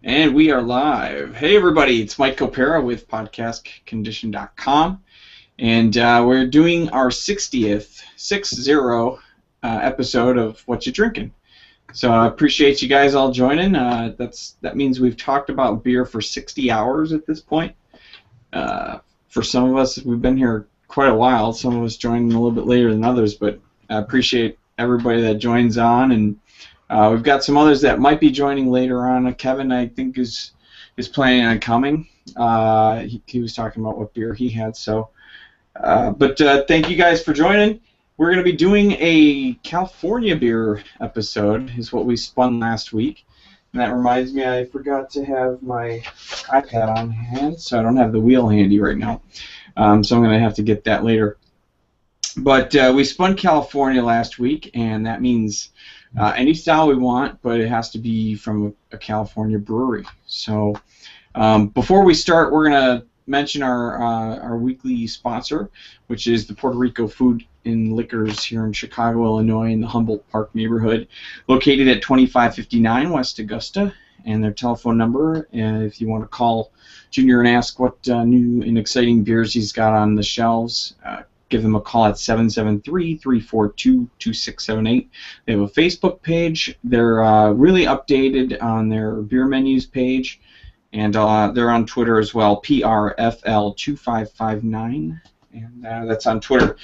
And we are live. Hey, everybody, it's Mike Copera with podcastcondition.com. And we're doing our 60th, 60 episode of What You Drinking. So I appreciate you guys all joining. That means we've talked about beer for 60 hours at this point. For some of us, we've been here quite a while. Some of us joined a little bit later than others, but I appreciate everybody that joins on. And we've got some others that might be joining later on. Kevin, I think, is planning on coming. He was talking about what beer he had. So, but thank you guys for joining. We're going to be doing a California beer episode, is what we spun last week. And that reminds me, I forgot to have my iPad on hand, so I don't have the wheel handy right now. So I'm going to have to get that later. But we spun California last week, and that means any style we want, but it has to be from a California brewery. So before we start, we're going to mention our weekly sponsor, which is the Puerto Rico Food and Liquors here in Chicago, Illinois, in the Humboldt Park neighborhood, located at 2559 West Augusta. And their telephone number, if you want to call Junior and ask what new and exciting beers he's got on the shelves, give them a call at 773-342-2678. They have a Facebook page. They're really updated on their beer menus page, and they're on Twitter as well, PRFL2559, and that's on Twitter.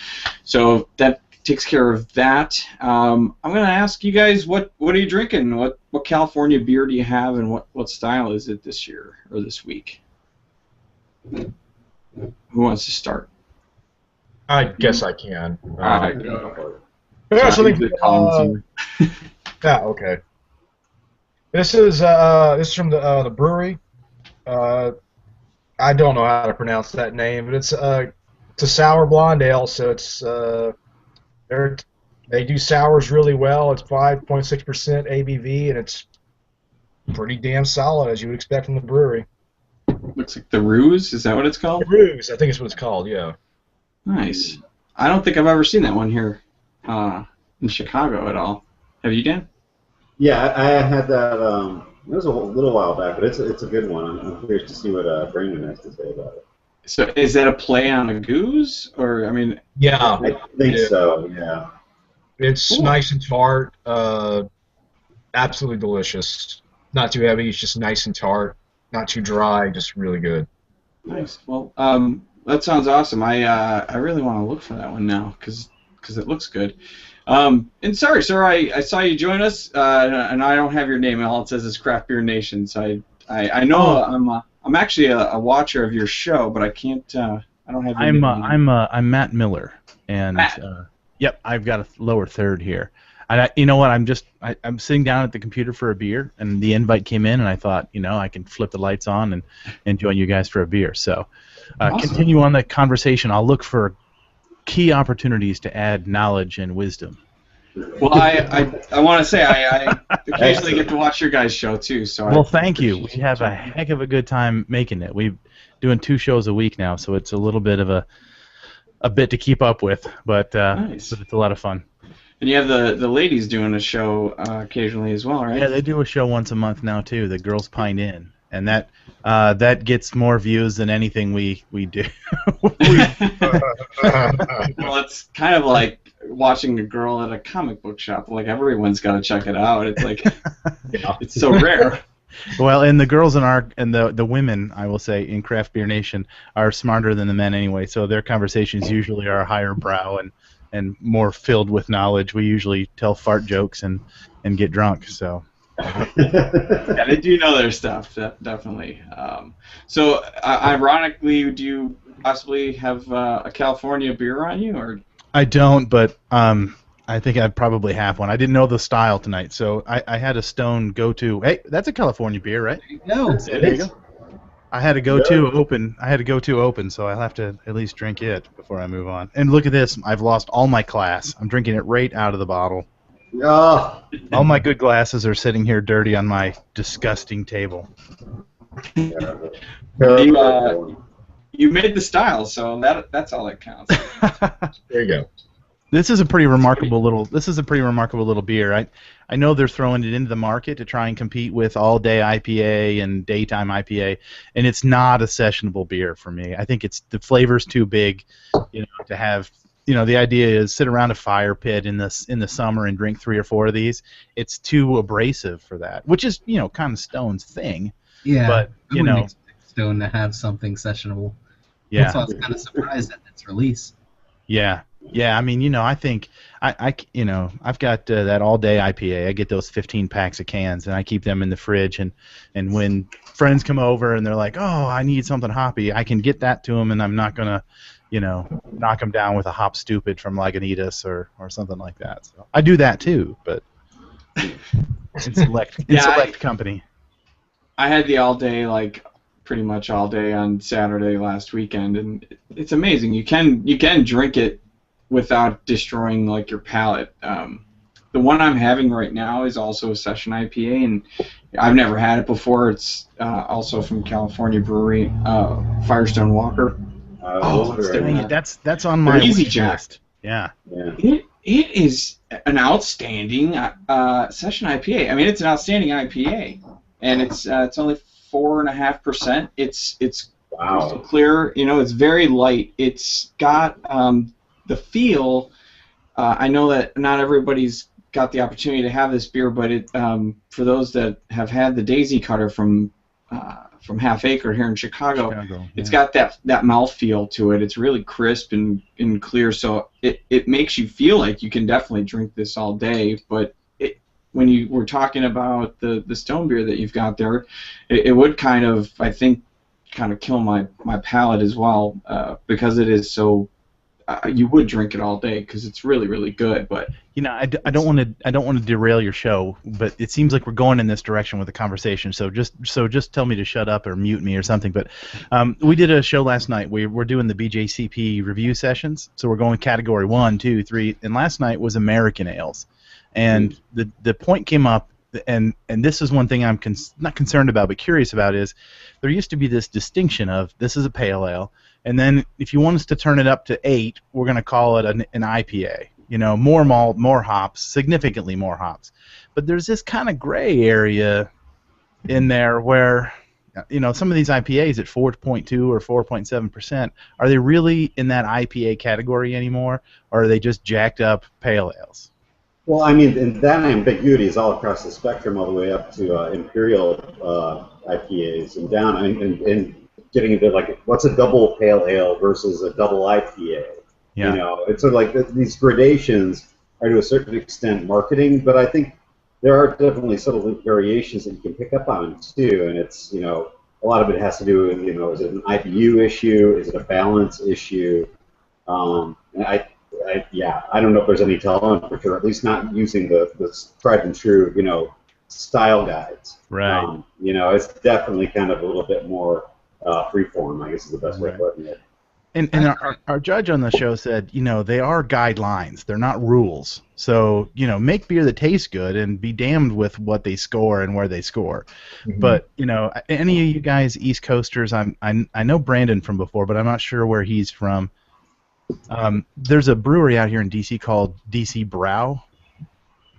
So that takes care of that. I'm going to ask you guys, what are you drinking? What California beer do you have, and what style is it this year or this week? Who wants to start? I guess I can. I Yeah, something. Yeah, okay. This is from the brewery. I don't know how to pronounce that name, but it's a sour blonde ale. So it's they do sours really well. It's 5.6% ABV, and it's pretty damn solid, as you would expect from the brewery. Looks like the Ruse. Is that what it's called? The Brews, I think is what it's called. Yeah. Nice. I don't think I've ever seen that one here in Chicago at all. Have you, Dan? Yeah, I had that. It was a little while back, but it's a good one. I'm curious to see what Brandon has to say about it. So is that a play on a goose, or I mean? Yeah, I think so. Yeah. It's Cool. nice and tart. Absolutely delicious. Not too heavy. It's just nice and tart. Not too dry. Just really good. Nice. Well, that sounds awesome. I really want to look for that one now because it looks good. And sorry, sir, I saw you join us, and I don't have your name. All it says is Craft Beer Nation. So I know I'm actually a watcher of your show, but I can't. I don't have your name. I'm Matt Miller, and Matt. Yep, I've got a lower third here. And you know what? I'm sitting down at the computer for a beer, and the invite came in, and I thought, I can flip the lights on and join you guys for a beer. So Awesome. Continue on the conversation. I'll look for key opportunities to add knowledge and wisdom. Well, I want to say I occasionally get to watch your guys' show too. So Well, thank you. We have a heck of a good time making it. We're doing 2 shows a week now, so it's a little bit of a bit to keep up with, but Nice. it's a lot of fun. And you have the ladies doing a show occasionally as well, right? Yeah, they do a show once a month now too. The Girls Pine Inn, and that gets more views than anything we do. Well, it's kind of like watching a girl at a comic book shop. Like, everyone's got to check it out. It's like it's so rare. Well, and the girls and the women, I will say, in Craft Beer Nation are smarter than the men anyway. So their conversations usually are higher brow and more filled with knowledge. We usually tell fart jokes and get drunk. So. Yeah, they do know their stuff, definitely. So, ironically, do you possibly have a California beer on you, or? I don't, but I think I'd probably have one. I didn't know the style tonight, so I had a Stone go-to. Hey, that's a California beer, right? No, There you go. I had a go-to open. So I'll have to at least drink it before I move on. And look at this. I've lost all my glass. I'm drinking it right out of the bottle. Oh. All my good glasses are sitting here dirty on my disgusting table. You made the style, so that's all that counts. There you go. This is a pretty remarkable little. This is a pretty remarkable little beer. I know they're throwing it into the market to try and compete with all day IPA and daytime IPA, and it's not a sessionable beer for me. I think the flavor's too big, to have. The idea is sit around a fire pit in the summer and drink 3 or 4 of these. It's too abrasive for that, which is kind of Stone's thing. Yeah, but I wouldn't expect Stone to have something sessionable. Yeah, that's why I was kind of surprised at its release. Yeah. I mean, I think I've got that all day IPA. I get those 15 packs of cans, and I keep them in the fridge. And when friends come over and they're like, "Oh, I need something hoppy," I can get that to them, and I'm not gonna, knock them down with a hop stupid from Lagunitas or something like that. So I do that too, but in select company. I had the all day, like pretty much all day on Saturday last weekend, and it's amazing. You can drink it without destroying like your palate. The one I'm having right now is also a session IPA, and I've never had it before. It's also from California brewery, Firestone Walker. That's on my Easy wish Jack list. Yeah. It is an outstanding session IPA. I mean, it's an outstanding IPA, and it's only 4.5%. It's crystal clear. It's very light. It's got the feel. I know that not everybody's got the opportunity to have this beer, but it for those that have had the Daisy Cutter from Half Acre here in Chicago, it's got that mouthfeel to it. It's really crisp and clear, so it makes you feel like you can definitely drink this all day. But when you were talking about the Stone beer that you've got there, it would kind of, I think, kill my palate as well, because it is so. You would drink it all day because it's really, really good. But I don't want to derail your show, but it seems like we're going in this direction with the conversation. So just tell me to shut up or mute me or something. But we did a show last night. We're doing the BJCP review sessions. So we're going category 1, 2, 3, and last night was American ales, and the point came up. And this is one thing I'm not concerned about, but curious about, is there used to be this distinction of this is a pale ale, and then if you want us to turn it up to 8, we're going to call it an IPA. More malt, more hops, significantly more hops. But there's this kind of gray area in there where, some of these IPAs at 4.2 or 4.7%, are they really in that IPA category anymore, or are they just jacked up pale ales? Well, I mean, and that ambiguity is all across the spectrum, all the way up to imperial IPAs and down, and getting into like what's a double pale ale versus a double IPA. Yeah. It's sort of like these gradations are to a certain extent marketing, but I think there are definitely subtle variations that you can pick up on too, and it's a lot of it has to do with is it an IBU issue, is it a balance issue, and I don't know if there's any telling for sure, at least not using the tried and true, style guides. Right. It's definitely kind of a little bit more freeform, I guess is the best way of putting it. And our judge on the show said, they are guidelines. They're not rules. So, make beer that tastes good and be damned with what they score and where they score. Mm-hmm. But, any of you guys East Coasters, I know Brandon from before, but I'm not sure where he's from. There's a brewery out here in DC called DC Brow.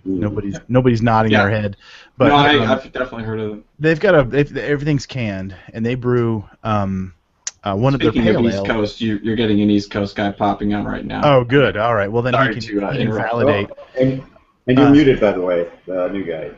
Nobody's nodding their head, but no, I've definitely heard of them. They've got everything's canned, and they brew one of their pale ales. East Coast, you're getting an East Coast guy popping on right now. Oh, good. All right. Well, then he can validate. And you're muted, by the way, the new guy.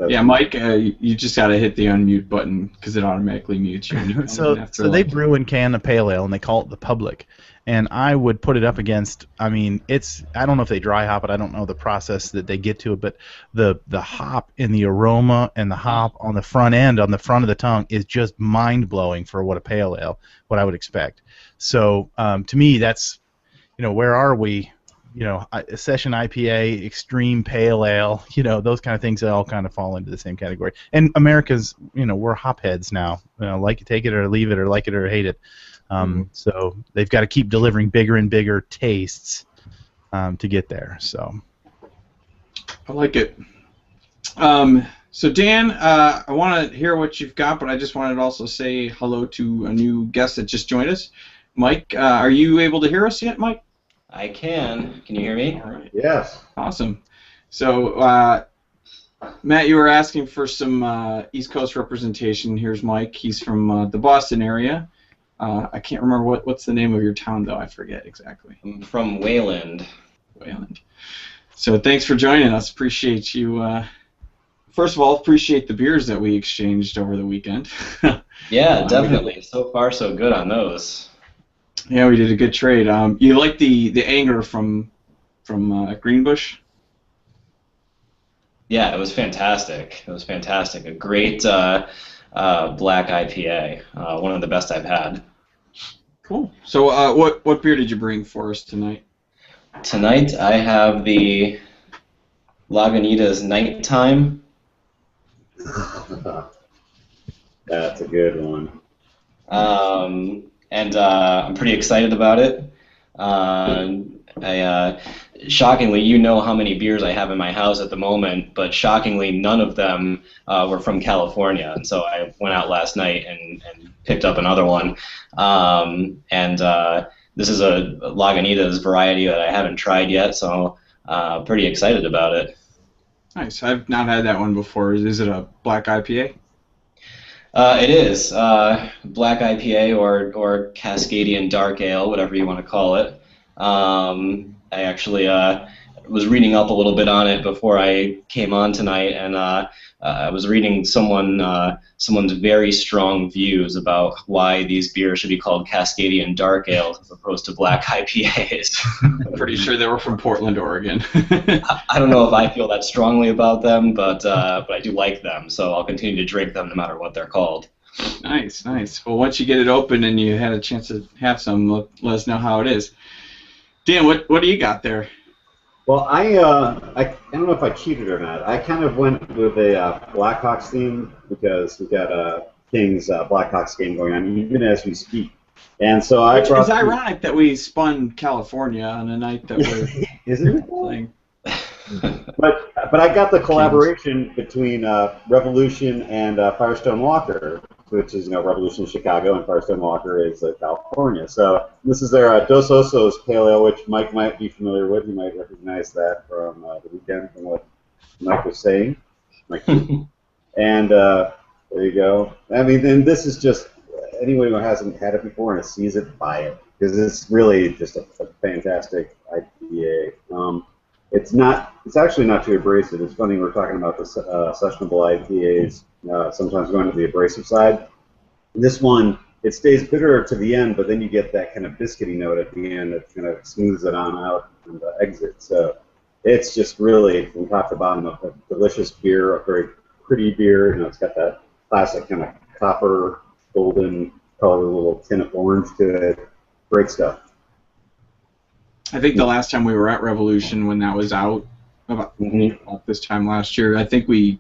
Yeah, Mike, you just got to hit the unmute button because it automatically mutes you. So they brew and can a pale ale, and they call it the Public. And I would put it up against, I don't know if they dry hop it, I don't know the process that they get to it, but the hop in the aroma and the hop on the front end, on the front of the tongue, is just mind-blowing for what a pale ale, what I would expect. So to me, that's, where are we? A session IPA, extreme pale ale, those kind of things, they all kind of fall into the same category. And America's, we're hopheads now. Like it, take it or leave it, or like it or hate it. So they've got to keep delivering bigger and bigger tastes to get there. So I like it. So Dan, I want to hear what you've got, but I just wanted to also say hello to a new guest that just joined us. Mike, are you able to hear us yet, Mike? I can. Can you hear me? All right. Yes. Awesome. So, Matt, you were asking for some East Coast representation. Here's Mike. He's from the Boston area. I can't remember what's the name of your town, though. I forget exactly. I'm from Wayland. Wayland. So thanks for joining us. Appreciate you. First of all, appreciate the beers that we exchanged over the weekend. Yeah, definitely. So far, so good on those. Yeah, we did a good trade. You like the Anger from Greenbush? Yeah, it was fantastic. It was fantastic. A great black IPA. One of the best I've had. Cool. So what beer did you bring for us tonight? Tonight I have the Lagunitas Nighttime. That's a good one. And I'm pretty excited about it. Shockingly, you know how many beers I have in my house at the moment, but shockingly, none of them were from California. And so I went out last night and picked up another one. This is a Lagunitas variety that I haven't tried yet, so pretty excited about it. Nice. I've not had that one before. Is it a black IPA? It is black IPA or Cascadian Dark Ale, whatever you want to call it. I actually was reading up a little bit on it before I came on tonight, and I was reading someone's very strong views about why these beers should be called Cascadian Dark Ales as opposed to black IPAs. I'm pretty sure they were from Portland, Oregon. I don't know if I feel that strongly about them, but I do like them, so I'll continue to drink them no matter what they're called. Nice, nice. Well, once you get it open and you had a chance to have some, let us know how it is. Dan, what do you got there? Well, I don't know if I cheated or not. I kind of went with a Blackhawks theme because we've got a Kings Blackhawks game going on even as we speak. And so I brought. It's ironic that we spun California on a night that we're Isn't it? playing. But I got the collaboration between Revolution and Firestone Walker, which is Revolution Chicago and Firestone Walker is California. So this is their Dos Osos Pale Ale, which Mike might be familiar with. You might recognize that from the weekend from what Mike was saying. And there you go. I mean, and this is just anyone who hasn't had it before and sees it, buy it because it's really just a fantastic IPA. It's actually not too abrasive. It's funny we're talking about the sessionable IPAs sometimes going to the abrasive side. This one, it stays bitter to the end, but then you get that kind of biscuity note at the end that kind of smooths it on out and the exit. So it's just really from top to bottom a delicious beer, a very pretty beer. It's got that classic kind of copper golden color with a little tint of orange to it. Great stuff. I think the last time we were at Revolution when that was out, about this time last year, I think we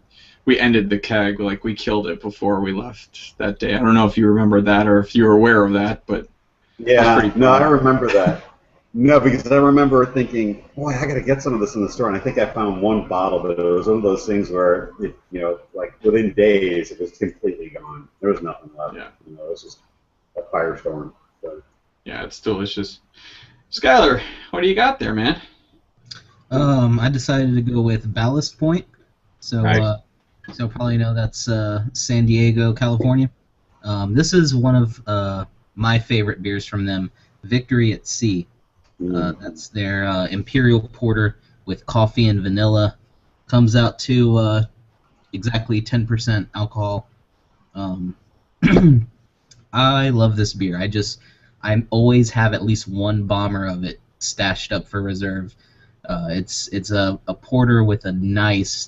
ended the keg, like we killed it before we left that day. I don't know if you remember that or if you were aware of that, but yeah, no, I remember that. No, because I remember thinking, boy, I got to get some of this in the store, and I think I found one bottle, but it was one of those things where, like within days, it was completely gone. There was nothing left. Yeah. It was just a firestorm. So. Yeah, it's delicious. Skylar, what do you got there, man? I decided to go with Ballast Point. So, Nice. so probably know that's San Diego, California. This is one of my favorite beers from them, Victory at Sea. That's their Imperial Porter with coffee and vanilla. Comes out to exactly 10% alcohol. I love this beer. I always have at least one bomber of it stashed up for reserve. It's a porter with a nice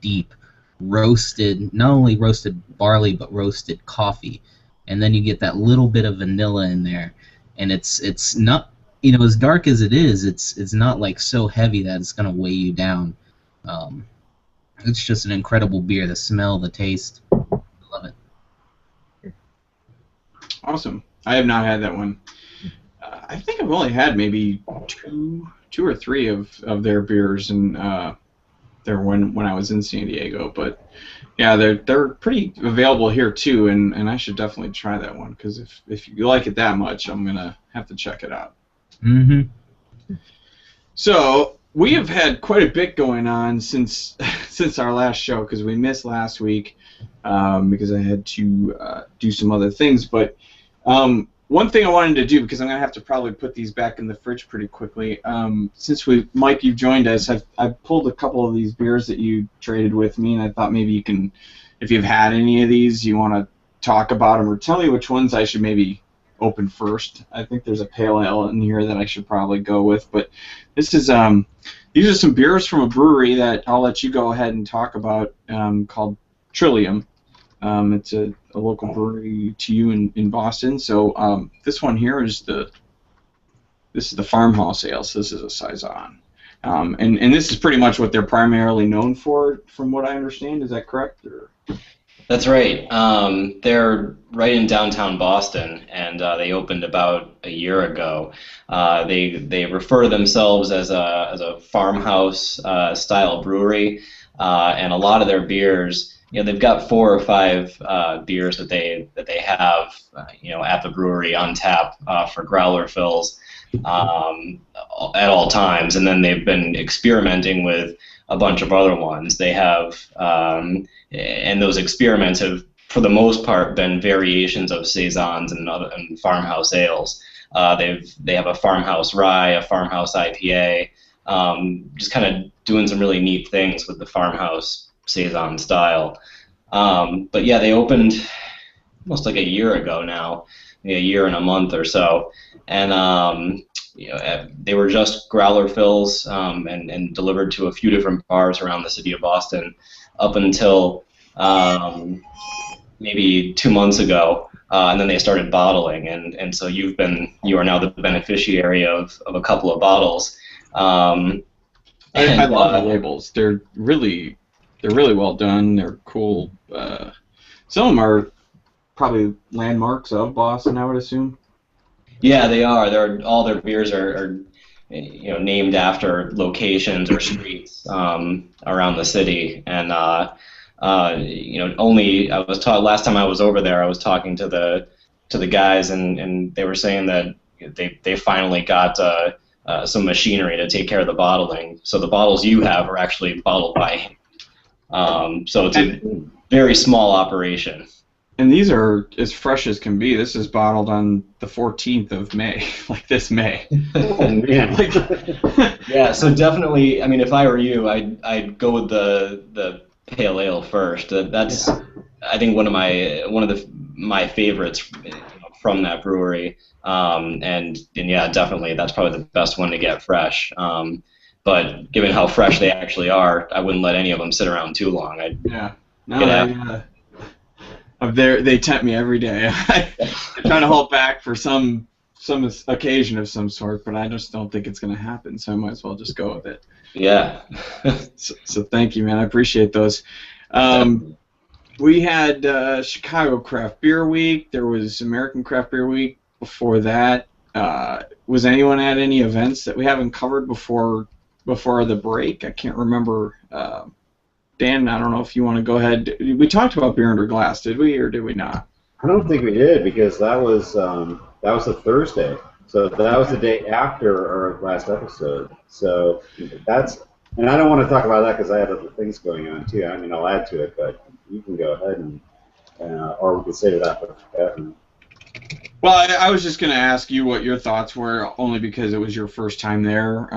deep roasted, not only roasted barley but roasted coffee, and then you get that little bit of vanilla in there, and it's not, as dark as it is, it's not like so heavy that it's gonna weigh you down. It's just an incredible beer. The smell, the taste, I love it. Awesome. I have not had that one. I think I've only had maybe two or three of their beers and there when I was in San Diego. But yeah, they're pretty available here too, and I should definitely try that one because if you like it that much, I'm gonna have to check it out. Mm-hmm. So we have had quite a bit going on since since our last show because we missed last week because I had to do some other things. But one thing I wanted to do, because I'm gonna have to probably put these back in the fridge pretty quickly. Since Mike, you've joined us, I've pulled a couple of these beers that you traded with me, and I thought maybe you can, if you've had any of these, you want to talk about them or tell me which ones I should maybe open first. I think there's a pale ale in here that I should probably go with, but this is these are some beers from a brewery that I'll let you go ahead and talk about called Trillium. It's a local brewery to you in Boston. So this one here is the farmhouse ale. So this is a saison, and this is pretty much what they're primarily known for, from what I understand. Is that correct? Or? That's right. They're right in downtown Boston, and they opened about a year ago. They refer to themselves as a farmhouse style brewery, and a lot of their beers. They've got 4 or 5 beers that they have, at the brewery on tap for growler fills at all times, and then they've been experimenting with a bunch of other ones. They have, and those experiments have, for the most part, been variations of saisons and farmhouse ales. They have a farmhouse rye, a farmhouse IPA, just kind of doing some really neat things with the farmhouse saison style. But yeah, they opened almost like a year ago now, maybe a year and a month or so, and they were just growler fills and delivered to a few different bars around the city of Boston up until maybe 2 months ago, and then they started bottling, and so you are now the beneficiary of a couple of bottles. I love the labels. They're really well done. They're cool. Some of them are probably landmarks of Boston, I would assume. Yeah, they are. All their beers are named after locations or streets around the city. And only I was last time I was over there, I was talking to the guys, and they were saying that they finally got some machinery to take care of the bottling. So the bottles you have are actually bottled by hand. So it's a very small operation. And these are as fresh as can be. This is bottled on the 14th of May, like this May. Oh man! Yeah, so definitely. I mean, if I were you, I'd go with the pale ale first. That's I think one of my favorites from that brewery. And yeah, definitely that's probably the best one to get fresh. But given how fresh they actually are, I wouldn't let any of them sit around too long. They tempt me every day. I'm trying to hold back for some occasion of some sort, but I just don't think it's going to happen, so I might as well just go with it. Yeah. So thank you, man. I appreciate those. We had Chicago Craft Beer Week. There was American Craft Beer Week before that. Was anyone at any events that we haven't covered before the break? I can't remember. Dan, I don't know if you want to go ahead. We talked about beer under glass, did we, or did we not? I don't think we did, because that was a Thursday, so that was the day after our last episode. So that's, and I don't want to talk about that because I had other things going on too. I mean, I'll add to it, but you can go ahead and or we could save that for Kevin. Well, I was just going to ask you what your thoughts were, only because it was your first time there.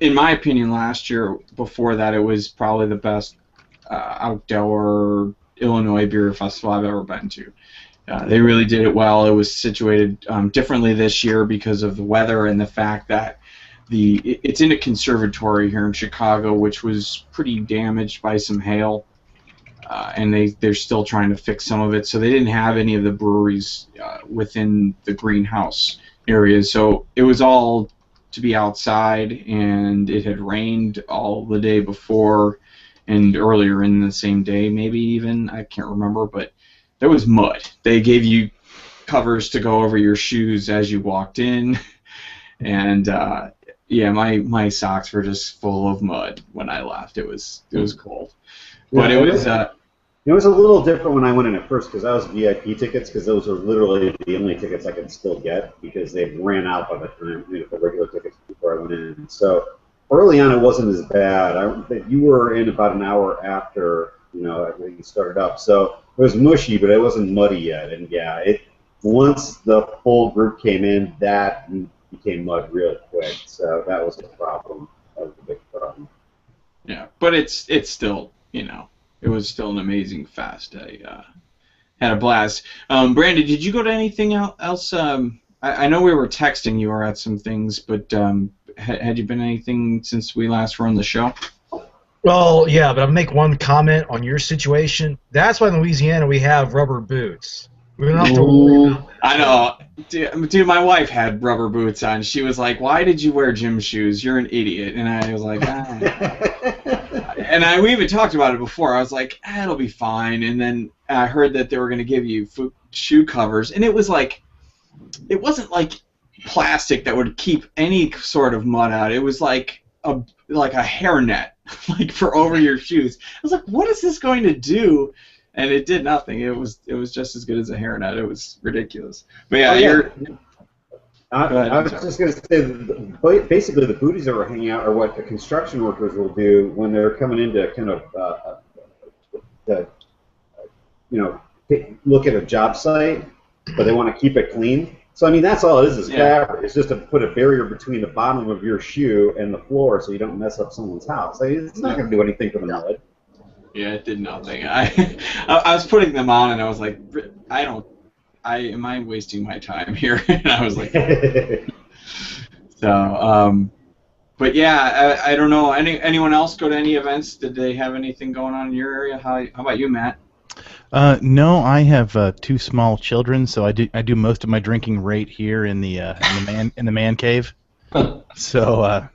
In my opinion, last year, before that, it was probably the best outdoor Illinois beer festival I've ever been to. They really did it well. It was situated differently this year because of the weather and the fact that it's in a conservatory here in Chicago, which was pretty damaged by some hail, and they're still trying to fix some of it. So they didn't have any of the breweries within the greenhouse areas. So it was all to be outside, and it had rained all the day before and earlier in the same day, maybe even, I can't remember, but there was mud. They gave you covers to go over your shoes as you walked in, and yeah, my socks were just full of mud when I left. It was cold, but it was It was a little different when I went in at first because I was VIP tickets because those are literally the only tickets I could still get because they ran out by the time the regular tickets before I went in. So early on it wasn't as bad. You were in about an hour after everything started up, so it was mushy, but it wasn't muddy yet. And yeah, once the full group came in, that became mud real quick. So that was the problem. That was a big problem. Yeah, but it's still it was still an amazing fest. I had a blast. Brandon, did you go to anything else? I know we were texting you or at some things, but had you been anything since we last were on the show? Well, yeah, but I'll make one comment on your situation. That's why in Louisiana we have rubber boots. We don't have to worry about that. I know. Dude, my wife had rubber boots on. She was like, "Why did you wear gym shoes? You're an idiot." And I was like, we even talked about it before. I was like, it'll be fine. And then I heard that they were going to give you shoe covers, and it wasn't like plastic that would keep any sort of mud out. It was like a hairnet, like for over your shoes. I was like, what is this going to do? And it did nothing. It was just as good as a hairnet. It was ridiculous. But yeah, I was just going to say, basically, the booties that were hanging out are what the construction workers will do when they're coming in to kind of, look at a job site, but they want to keep it clean. So I mean, that's all it is fabric. It's just to put a barrier between the bottom of your shoe and the floor, so you don't mess up someone's house. It's not going to do anything for the mud. Yeah, it did nothing. I was putting them on, and I was like, am I wasting my time here? And I was like, so, but yeah, I don't know. Anyone else go to any events? Did they have anything going on in your area? How about you, Matt? No, I have 2 small children, so I do most of my drinking right here in the man cave. So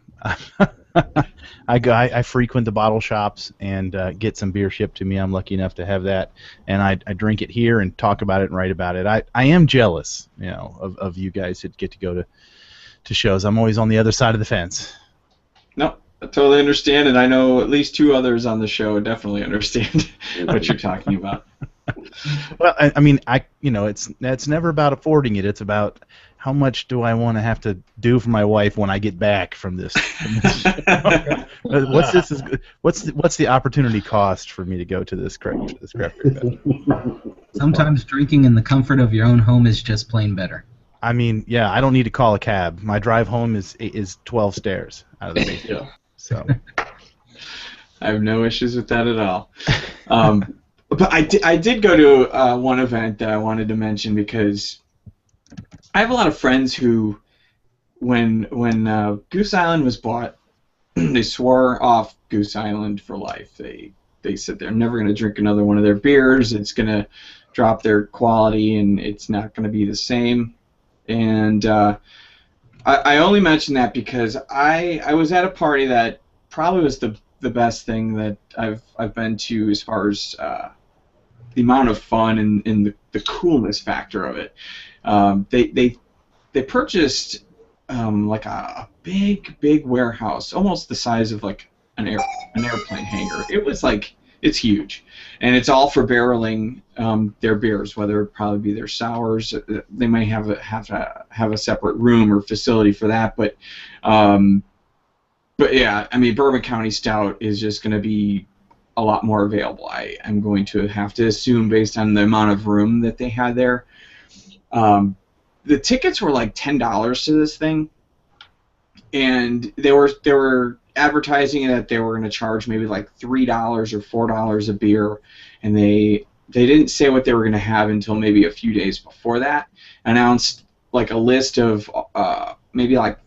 I frequent the bottle shops and get some beer shipped to me. I'm lucky enough to have that, and I drink it here and talk about it and write about it. I am jealous, of you guys that get to go to shows. I'm always on the other side of the fence. No, I totally understand, and I know at least 2 others on the show definitely understand what you're talking about. Well, I mean, it's never about affording it. It's about how much do I want to have to do for my wife when I get back from this? What's the opportunity cost for me to go to this craft beer event? Sometimes drinking in the comfort of your own home is just plain better. I mean, yeah, I don't need to call a cab. My drive home is 12 stairs out of the basement. So I have no issues with that at all. But I did go to one event that I wanted to mention because I have a lot of friends who, when Goose Island was bought, they swore off Goose Island for life. They said they're never going to drink another one of their beers. It's going to drop their quality, and it's not going to be the same. And I only mention that because I was at a party that probably was the best thing that I've been to as far as the amount of fun and the coolness factor of it. They purchased like a big warehouse, almost the size of like an airplane hangar. It was like, it's huge, and it's all for barreling their beers, whether it probably be their sours. They may have a separate room or facility for that, but yeah, I mean, Bourbon County Stout is just going to be a lot more available. I'm going to have to assume, based on the amount of room that they had there. The tickets were like $10 to this thing, and they were advertising that they were going to charge maybe like $3 or $4 a beer, and they didn't say what they were going to have until maybe a few days before that. Announced like a list of maybe like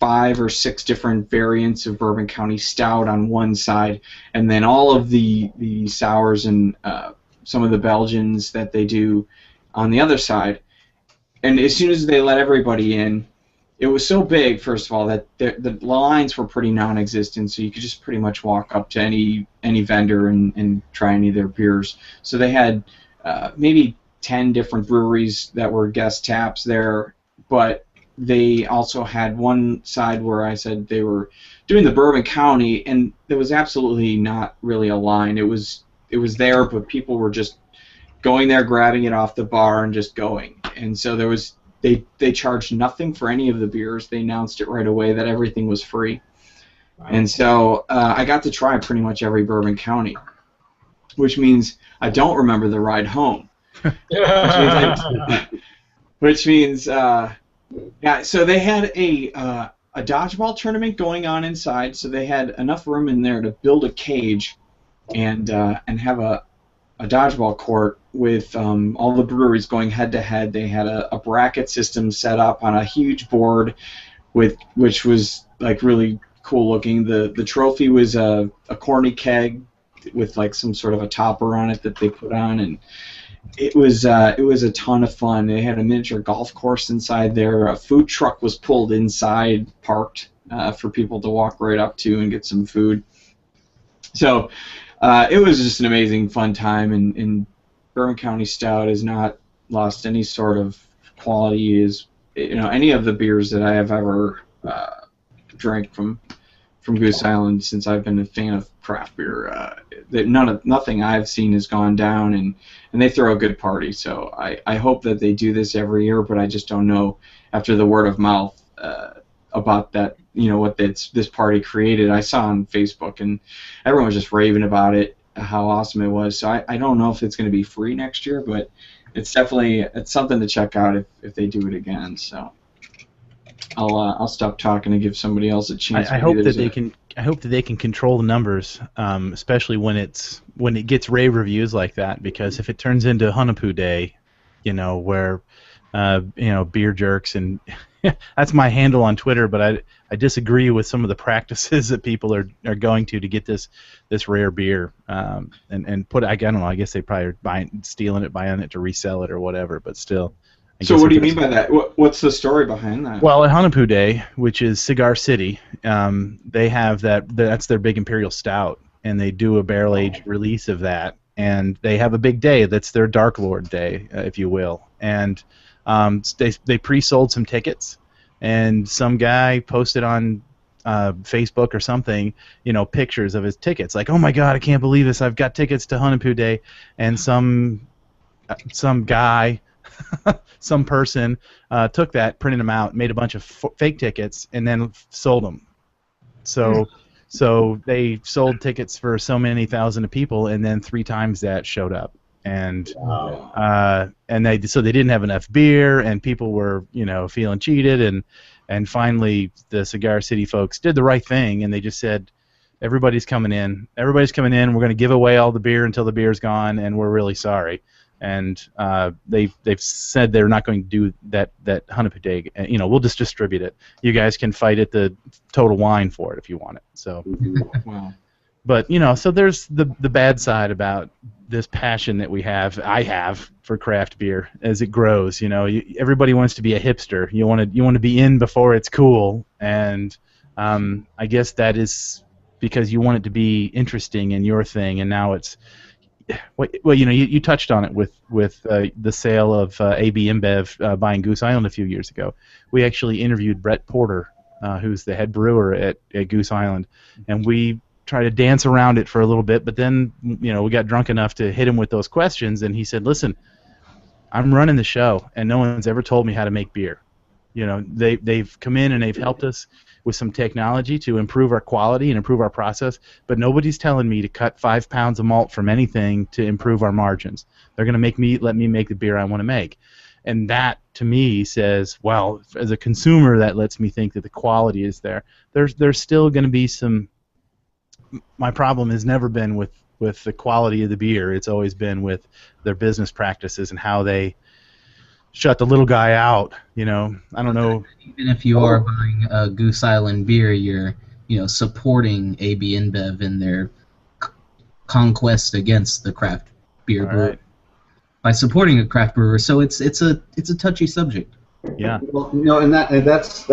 5 or 6 different variants of Bourbon County Stout on one side, and then all of the sours and some of the Belgians that they do on the other side. And as soon as they let everybody in, it was so big, first of all, that the lines were pretty non-existent, so you could just pretty much walk up to any vendor and try any of their beers. So they had maybe 10 different breweries that were guest taps there, but they also had one side where I said they were doing the Bourbon County, and there was absolutely not really a line. It was it was there, but people were just going there, grabbing it off the bar, and just going. And so they charged nothing for any of the beers. They announced it right away that everything was free. Wow. And so I got to try pretty much every Bourbon County, which means I don't remember the ride home. Which means yeah. So they had a dodgeball tournament going on inside. So they had enough room in there to build a cage and have a dodgeball court with all the breweries going head to head. They had a bracket system set up on a huge board, which was like really cool looking. The trophy was a corny keg with like some sort of a topper on it that they put on, and it was a ton of fun. They had a miniature golf course inside there. A food truck was pulled inside, parked for people to walk right up to and get some food. So it was just an amazing, fun time, and Bourbon County Stout has not lost any sort of quality. Is any of the beers that I have ever drank from Goose Island since I've been a fan of craft beer. Nothing I've seen has gone down, and they throw a good party. So I hope that they do this every year, but I just don't know after the word of mouth about that. What this party created. I saw on Facebook, and everyone was just raving about it, how awesome it was. So I don't know if it's going to be free next year, but it's something to check out if they do it again. So I'll stop talking and give somebody else a chance. I hope that they can control the numbers, especially when it gets rave reviews like that. Because if it turns into Hunapoo Day, where beer jerks, and that's my handle on Twitter, but I disagree with some of the practices that people are going to get this rare beer, and put, I don't know, I guess they probably are stealing it, buying it to resell it or whatever, but still. So what do you mean by that? What's the story behind that? Well, at Hunapoo Day, which is Cigar City, they have that's their big Imperial Stout, and they do a barrel-aged release of that, and they have a big day. That's their Dark Lord Day, if you will. And they pre-sold some tickets, and some guy posted on Facebook or something, pictures of his tickets. Like, oh my God, I can't believe this! I've got tickets to Hunapoo Day, and some guy. Some person took that, printed them out, made a bunch of fake tickets, and then sold them. So they sold tickets for so many thousand of people, and then 3 times that showed up. And they didn't have enough beer, and people were feeling cheated, and finally the Cigar City folks did the right thing, and they just said, everybody's coming in. We're going to give away all the beer until the beer's gone, and we're really sorry. And they've said they're not going to do that Hunapoo Day. We'll just distribute it. You guys can fight at the Total Wine for it if you want it. So, wow. But so there's the bad side about this passion that I have for craft beer as it grows. Everybody wants to be a hipster. You want to be in before it's cool, and I guess that is because you want it to be interesting in your thing, and now it's. Well, you touched on it with the sale of AB InBev buying Goose Island a few years ago. We actually interviewed Brett Porter, who's the head brewer at Goose Island, and we tried to dance around it for a little bit, but then we got drunk enough to hit him with those questions, and he said, "Listen, I'm running the show, and no one's ever told me how to make beer. They've come in and they've helped us with some technology to improve our quality and improve our process, but nobody's telling me to cut 5 pounds of malt from anything to improve our margins. They're going to let me make the beer I want to make." And that, to me, says, well, as a consumer, that lets me think that the quality is there. There's still going to be some. My problem has never been with the quality of the beer. It's always been with their business practices and how they shut the little guy out. I don't know. Even if you are buying a Goose Island beer, you're supporting AB InBev in their conquest against the craft beer brewer by supporting a craft brewer. So it's a touchy subject. Yeah. Well, and that's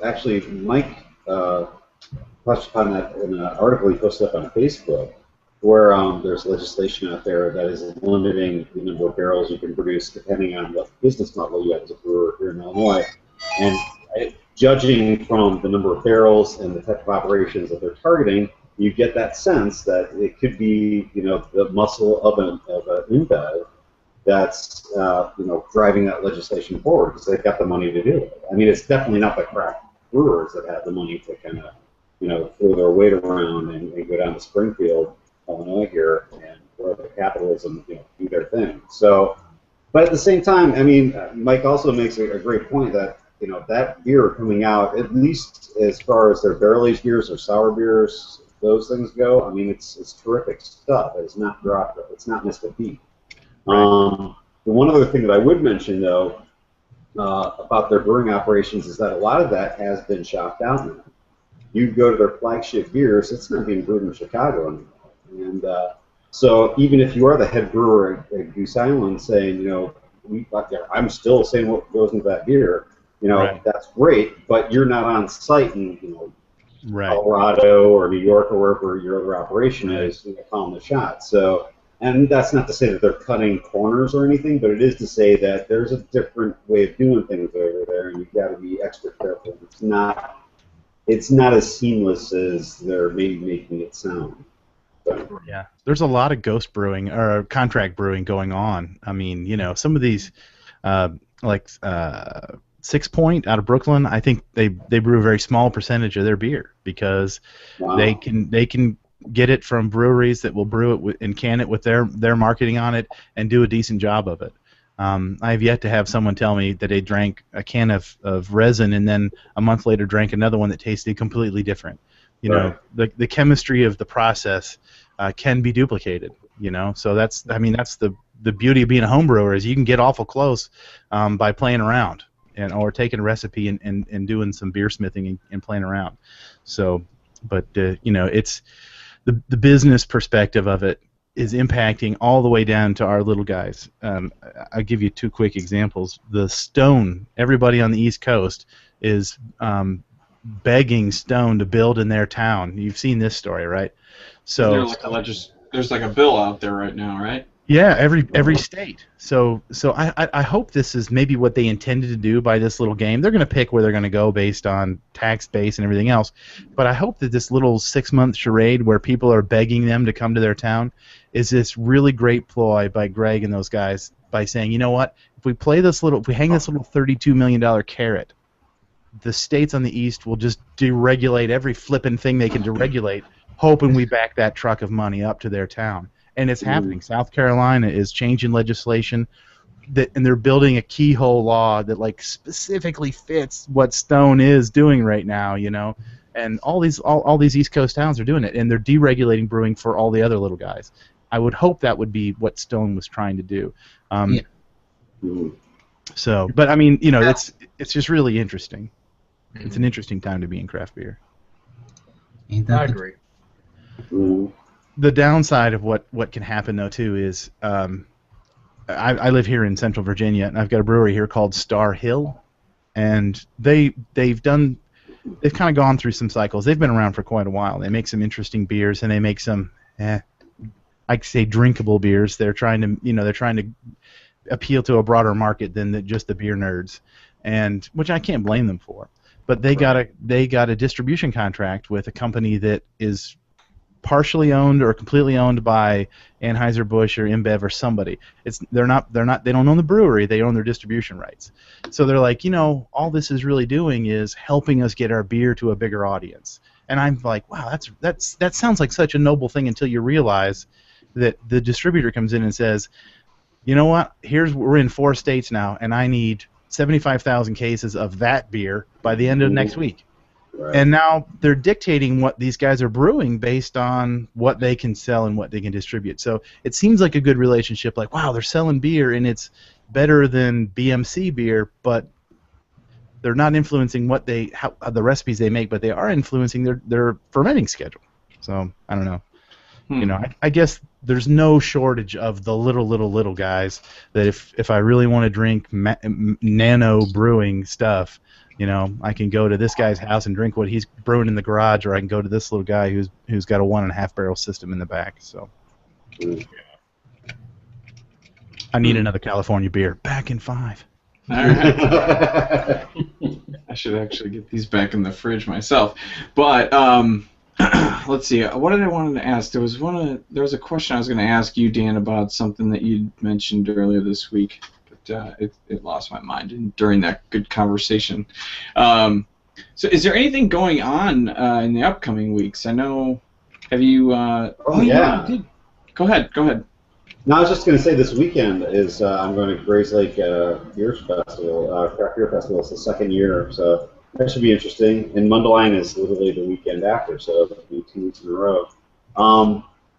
actually Mike touched upon that in an article he posted up on Facebook, where there's legislation out there that is limiting the number of barrels you can produce depending on what business model you have as a brewer here in Illinois. And judging from the number of barrels and the type of operations that they're targeting, you get that sense that it could be, the muscle of an InBev that's, driving that legislation forward because they've got the money to do it. I mean, it's definitely not the craft brewers that have the money to kind of, throw their weight around and go down to Springfield, Illinois here and where the capitalism, do their thing. So, but at the same time, I mean, Mike also makes a great point that, that beer coming out, at least as far as their barrel-aged beers or sour beers, those things go, I mean, it's terrific stuff. It's not dropped. It's not missed a beat. Right. The one other thing that I would mention, though, about their brewing operations is that a lot of that has been shopped out now. You go to their flagship beers, it's not being brewed in Chicago anymore. And so even if you are the head brewer at Goose Island saying, I'm still saying what goes into that beer, right. That's great, but you're not on site in, right. Colorado or New York or wherever your other operation right. is, calling the shots. So, and that's not to say that they're cutting corners or anything, but it is to say that there's a different way of doing things over there, and you've got to be extra careful. It's not as seamless as they're maybe making it sound. So. Yeah, there's a lot of ghost brewing or contract brewing going on. I mean, some of these, Six Point out of Brooklyn, I think they brew a very small percentage of their beer because wow. they can get it from breweries that will brew it and can it with their marketing on it and do a decent job of it. I have yet to have someone tell me that they drank a can of resin and then a month later drank another one that tasted completely different. The chemistry of the process can be duplicated. So that's the beauty of being a home brewer is you can get awful close by playing around or taking a recipe and doing some beer smithing and playing around. So, but it's the business perspective of it is impacting all the way down to our little guys. I'll give you two quick examples. The Stone, everybody on the East Coast is begging Stone to build in their town. You've seen this story, right? So there's like a bill out there right now, right? Yeah, every state. So I hope this is maybe what they intended to do by this little game. They're going to pick where they're going to go based on tax base and everything else. But I hope that this little 6-month charade where people are begging them to come to their town is this really great ploy by Greg and those guys by saying, you know what, if we hang this little $32 million carrot, the states on the East will just deregulate every flippin' thing they can deregulate, hoping we back that truck of money up to their town. And it's happening. South Carolina is changing legislation, and they're building a keyhole law that specifically fits what Stone is doing right now, And all these East Coast towns are doing it, and they're deregulating brewing for all the other little guys. I would hope that would be what Stone was trying to do. So, but I mean, it's just really interesting. It's an interesting time to be in craft beer. I agree. The downside of what can happen though too is I live here in Central Virginia and I've got a brewery here called Star Hill, and they've kind of gone through some cycles. They've been around for quite a while. They make some interesting beers and they make some I'd say drinkable beers. They're trying to appeal to a broader market than just the beer nerds, and which I can't blame them for. But they got a distribution contract with a company that is partially owned or completely owned by Anheuser-Busch or InBev or somebody. They don't own the brewery, they own their distribution rights. So they're like, all this is really doing is helping us get our beer to a bigger audience. And I'm like, wow, that sounds like such a noble thing until you realize that the distributor comes in and says, you know what, we're in 4 states now and I need 75,000 cases of that beer by the end of next week. Right. And now they're dictating what these guys are brewing based on what they can sell and what they can distribute. So it seems like a good relationship. Like, wow, they're selling beer and it's better than BMC beer, but they're not influencing the recipes they make, but they are influencing their fermenting schedule. So I don't know. I guess there's no shortage of the little guys that if I really want to drink nano brewing stuff, I can go to this guy's house and drink what he's brewing in the garage, or I can go to this little guy who's got a 1.5 barrel system in the back. So, I need another California beer. Back in 5. All right. I should actually get these back in the fridge myself. But let's see. What did I wanted to ask? There was a question I was going to ask you, Dan, about something that you mentioned earlier this week, but it lost my mind during that good conversation. So, is there anything going on in the upcoming weeks? I know. Have you? Yeah. You did. Go ahead. No, I was just going to say this weekend is I'm going to Grays Lake Beer Festival, Craft Beer Festival. It's the second year, so that should be interesting. And Mundelein is literally the weekend after, so it'll be 2 weeks in a row.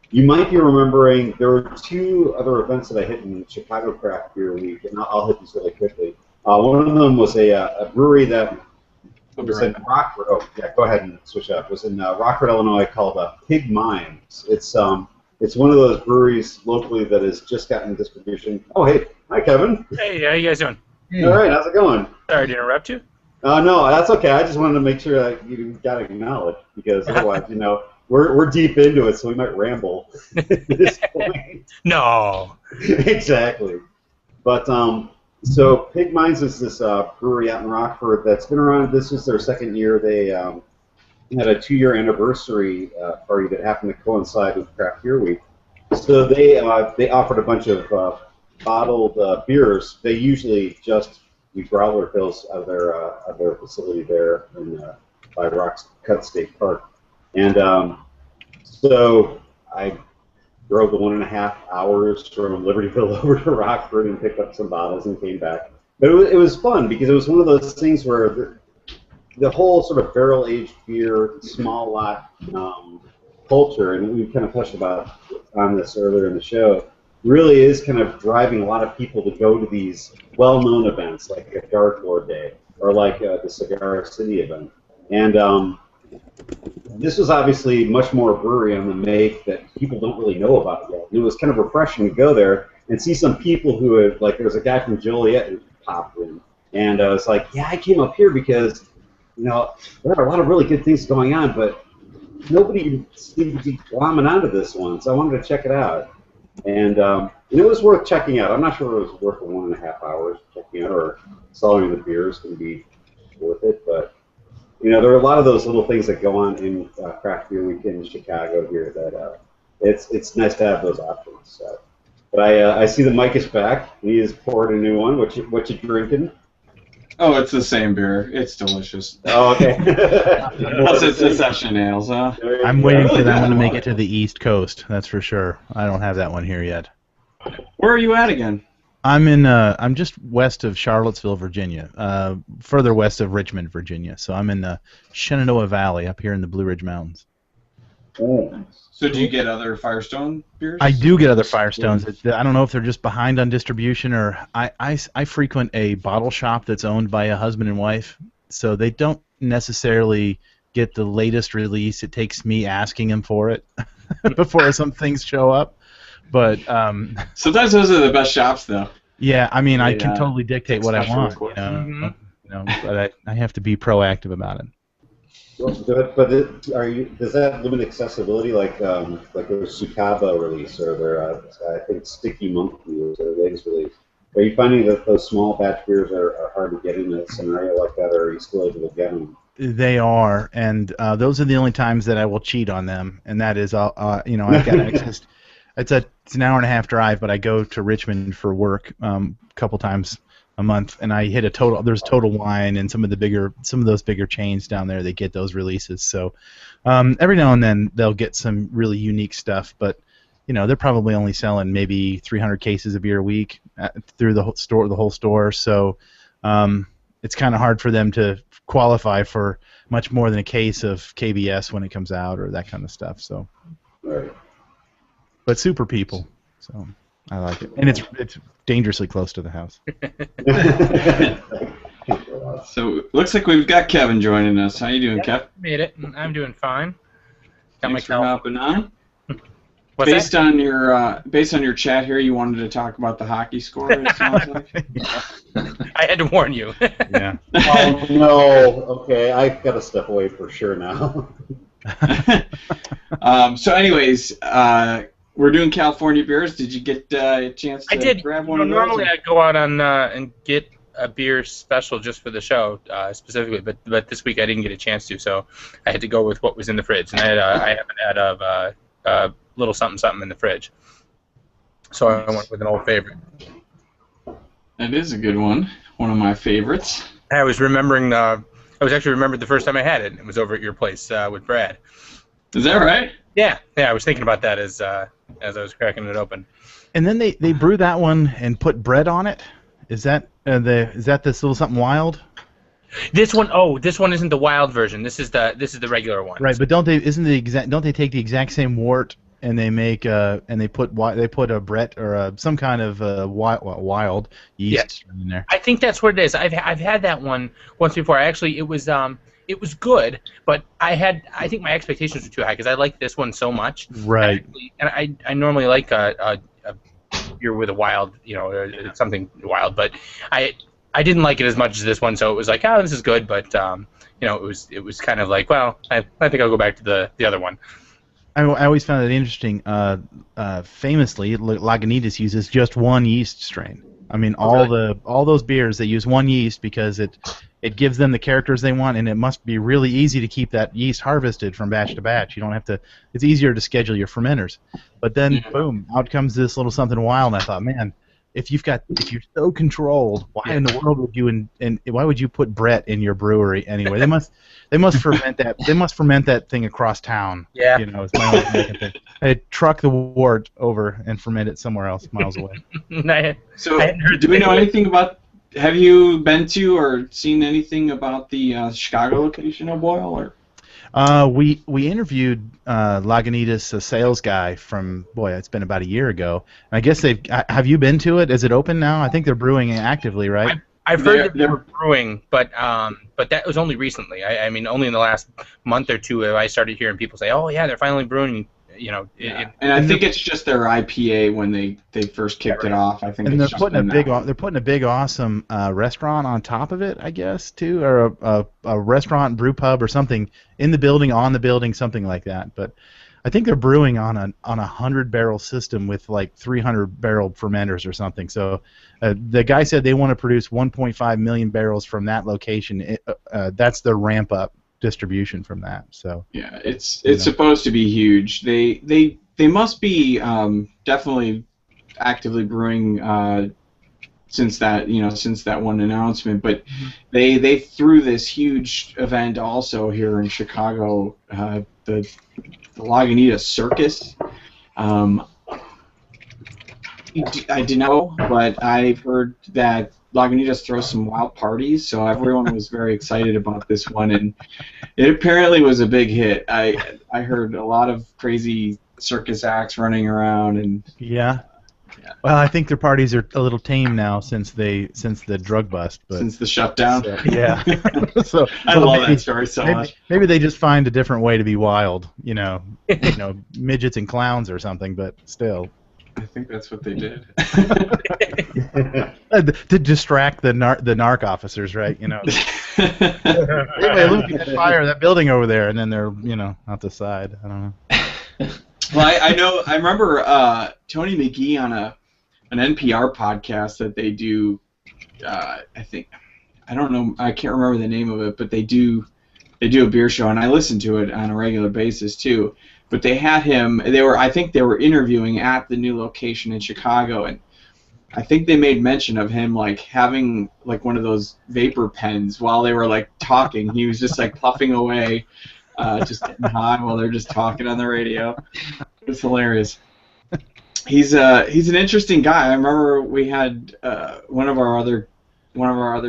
You might be remembering there were 2 other events that I hit in Chicago Craft Beer Week, and I'll hit these really quickly. One of them was a brewery that was in Rockford. Oh, yeah, go ahead and switch up. It was in Rockford, Illinois, called Pig Mines. It's one of those breweries locally that has just gotten distribution. Oh, hey. Hi, Kevin. Hey, how you guys doing? All right, how's it going? Sorry to interrupt you. No, that's okay. I just wanted to make sure that you got acknowledged, because otherwise, we're deep into it, so we might ramble at this point. No. Exactly. But, so Pig Mines is this brewery out in Rockford that's been around. This is their second year. They had a 2-year anniversary party that happened to coincide with Craft Beer Week. So they offered a bunch of bottled beers. They usually just do growler fills out of their facility there by Rock Cut State Park. And so I drove the 1.5 hours from Libertyville over to Rockford and picked up some bottles and came back. But it was fun because it was one of those things where the whole sort of barrel-aged beer, small lot culture, and we kind of touched on this earlier in the show, really is kind of driving a lot of people to go to these well-known events like a Dark Lord Day or like the Cigar City event. And this was obviously much more a brewery on the make that people don't really know about yet. It was kind of refreshing to go there and see some people who had, like, there was a guy from Joliet who popped in, and I was like, yeah, I came up here because there are a lot of really good things going on, but nobody seemed to be glomming onto this one, so I wanted to check it out. And it was worth checking out. I'm not sure it was worth the 1.5 hours checking out, or selling the beers can be worth it, but there are a lot of those little things that go on in Craft Beer Week in Chicago here that it's nice to have those options. So. But I see the Mike is back. He has poured a new one. What you drinking? Oh, it's the same beer. It's delicious. Oh, okay. Plus, it's the session ales, huh? I'm waiting for that one to make it to the East Coast. That's for sure. I don't have that one here yet. Where are you at again? I'm just west of Charlottesville, Virginia. Further west of Richmond, Virginia. So I'm in the Shenandoah Valley up here in the Blue Ridge Mountains. Oh. So do you get other Firestone beers? I do get other Firestones. I don't know if they're just behind on distribution, or I frequent a bottle shop that's owned by a husband and wife, so they don't necessarily get the latest release. It takes me asking them for it before some things show up. But sometimes those are the best shops, though. Yeah, I mean, I can totally dictate what I want. But I have to be proactive about it. But does that limit accessibility, like their Sukaba release or their I think Sticky Monkey or their latest release? Are you finding that those small batch beers are hard to get in a scenario like that, or are you still able to get them? They are, and those are the only times that I will cheat on them, and that is, I've got access. It's an hour-and-a-half drive, but I go to Richmond for work a couple times a month, and I hit there's Total Wine and some of those bigger chains down there. They get those releases, so every now and then they'll get some really unique stuff, but they're probably only selling maybe 300 cases of beer a week through the whole store. So it's kind of hard for them to qualify for much more than a case of KBS when it comes out or that kind of stuff. So, right. But super people, so I like it, and it's dangerously close to the house. So looks like we've got Kevin joining us. How you doing, Kev? Made it. I'm doing fine. Thanks for hopping on. What's based on your chat here, you wanted to talk about the hockey score. It sounds like. I had to warn you. Yeah. Oh no. Okay, I've got to step away for sure now. So, anyways, we're doing California beers. Did you get a chance to grab one of those? Normally I go out on and get a beer special just for the show specifically, but this week I didn't get a chance to, so I had to go with what was in the fridge, and I haven't had a little something in the fridge, so I went with an old favorite. That is a good one. One of my favorites. I was remembering. I was actually remembered the first time I had it. It was over at your place with Brad. Is that right? Yeah. I was thinking about that as I was cracking it open. And then they brew that one and put bread on it. Is that this little something wild? This one isn't the wild version. This is the regular one. Right, but don't they take the exact same wort and they make and they put a Brett or some kind of wild yeast in there? I think that's what it is. I've had that one once before. Actually, it was good, but I think my expectations were too high because I like this one so much. Right. And I normally like a beer with a wild, something wild, but I didn't like it as much as this one, so it was like, oh, this is good, but it was kind of like, well, I think I'll go back to the other one. I always found it interesting. Famously, Lagunitas uses just one yeast strain. I mean, all those beers they use one yeast because it gives them the characters they want, and it must be really easy to keep that yeast harvested from batch to batch. You don't have to. It's easier to schedule your fermenters. But then, boom, out comes this little something wild. And I thought, man, if you're so controlled, why in the world would you and why would you put Brett in your brewery anyway? They must ferment that. They must ferment that thing across town. Yeah. It's my own thing. I'd truck the wort over and ferment it somewhere else, miles away. So, do we know anything about? Have you been to or seen anything about the Chicago location of Boyle? Or? We interviewed Lagunitas, a sales guy from it's been about a year ago. And I guess have you been to it? Is it open now? I think they're brewing actively, right? I've heard that they were brewing, but that was only recently. I mean, only in the last month or two have I started hearing people say, "Oh yeah, they're finally brewing." And I think it's just their IPA when they first kicked it off. I think. And they're putting a big awesome restaurant on top of it, I guess, too, or a restaurant, brew pub, or something in the building, something like that. But I think they're brewing on a 100-barrel system with like 300-barrel fermenters or something. So the guy said they want to produce 1.5 million barrels from that location. That's their ramp up distribution from that. So yeah, it's supposed to be huge. They must be definitely actively brewing since that one announcement. But they threw this huge event also here in Chicago, the Lagunitas Circus. I didn't know, but I've heard that Lagunitas throws some wild parties, so everyone was very excited about this one, and it apparently was a big hit. I heard a lot of crazy circus acts running around, and yeah. Well, I think their parties are a little tame now since the drug bust. But, since the shutdown. So, yeah. so I love that story so much. Maybe they just find a different way to be wild, midgets and clowns or something, but still. I think that's what they did. To distract the narc officers, right? Anyway, look at that fire, that building over there, and then they're out the side. I don't know. Well, I remember Tony McGee on an NPR podcast that they do. I don't know. I can't remember the name of it, but they do a beer show, and I listen to it on a regular basis too. But they had him. I think they were interviewing at the new location in Chicago, and I think they made mention of him like having like one of those vapor pens while they were like talking. He was just like puffing away, just getting high while they're just talking on the radio. It's hilarious. He's an interesting guy. I remember we had one of our other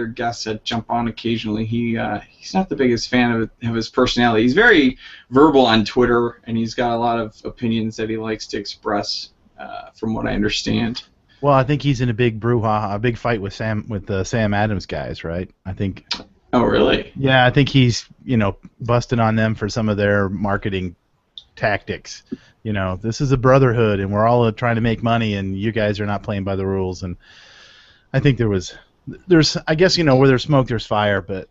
guests that jump on occasionally. He's not the biggest fan of his personality. He's very verbal on Twitter, and he's got a lot of opinions that he likes to express, from what I understand. Well, I think he's in a big brouhaha, a big fight with the Sam Adams guys, right? I think. Oh, really? Yeah, I think he's busting on them for some of their marketing tactics. This is a brotherhood, and we're all trying to make money, and you guys are not playing by the rules. And I think there's I guess where there's smoke there's fire, but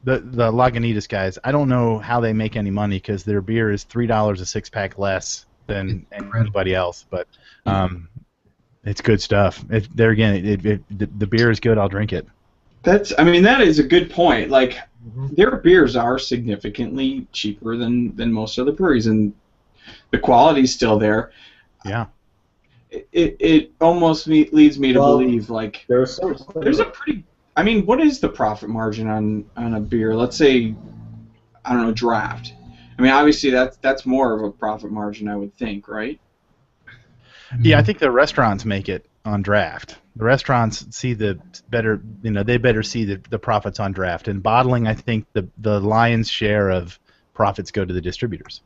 the Lagunitas guys, I don't know how they make any money because their beer is $3 a 6-pack less than anybody else, but It's good stuff. There again, the beer is good. I'll drink it. That is a good point. Like, Mm-hmm. their beers are significantly cheaper than most other breweries, and the quality's still there. Yeah. It almost leads me to Well, believe, like, there's a pretty. I mean, what is the profit margin on a beer? Let's say, I don't know, draft. I mean, obviously that's more of a profit margin, I would think, right? Yeah, I think the restaurants make it on draft. The restaurants see the better, they better see the profits on draft. And bottling, I think the lion's share of profits go to the distributors.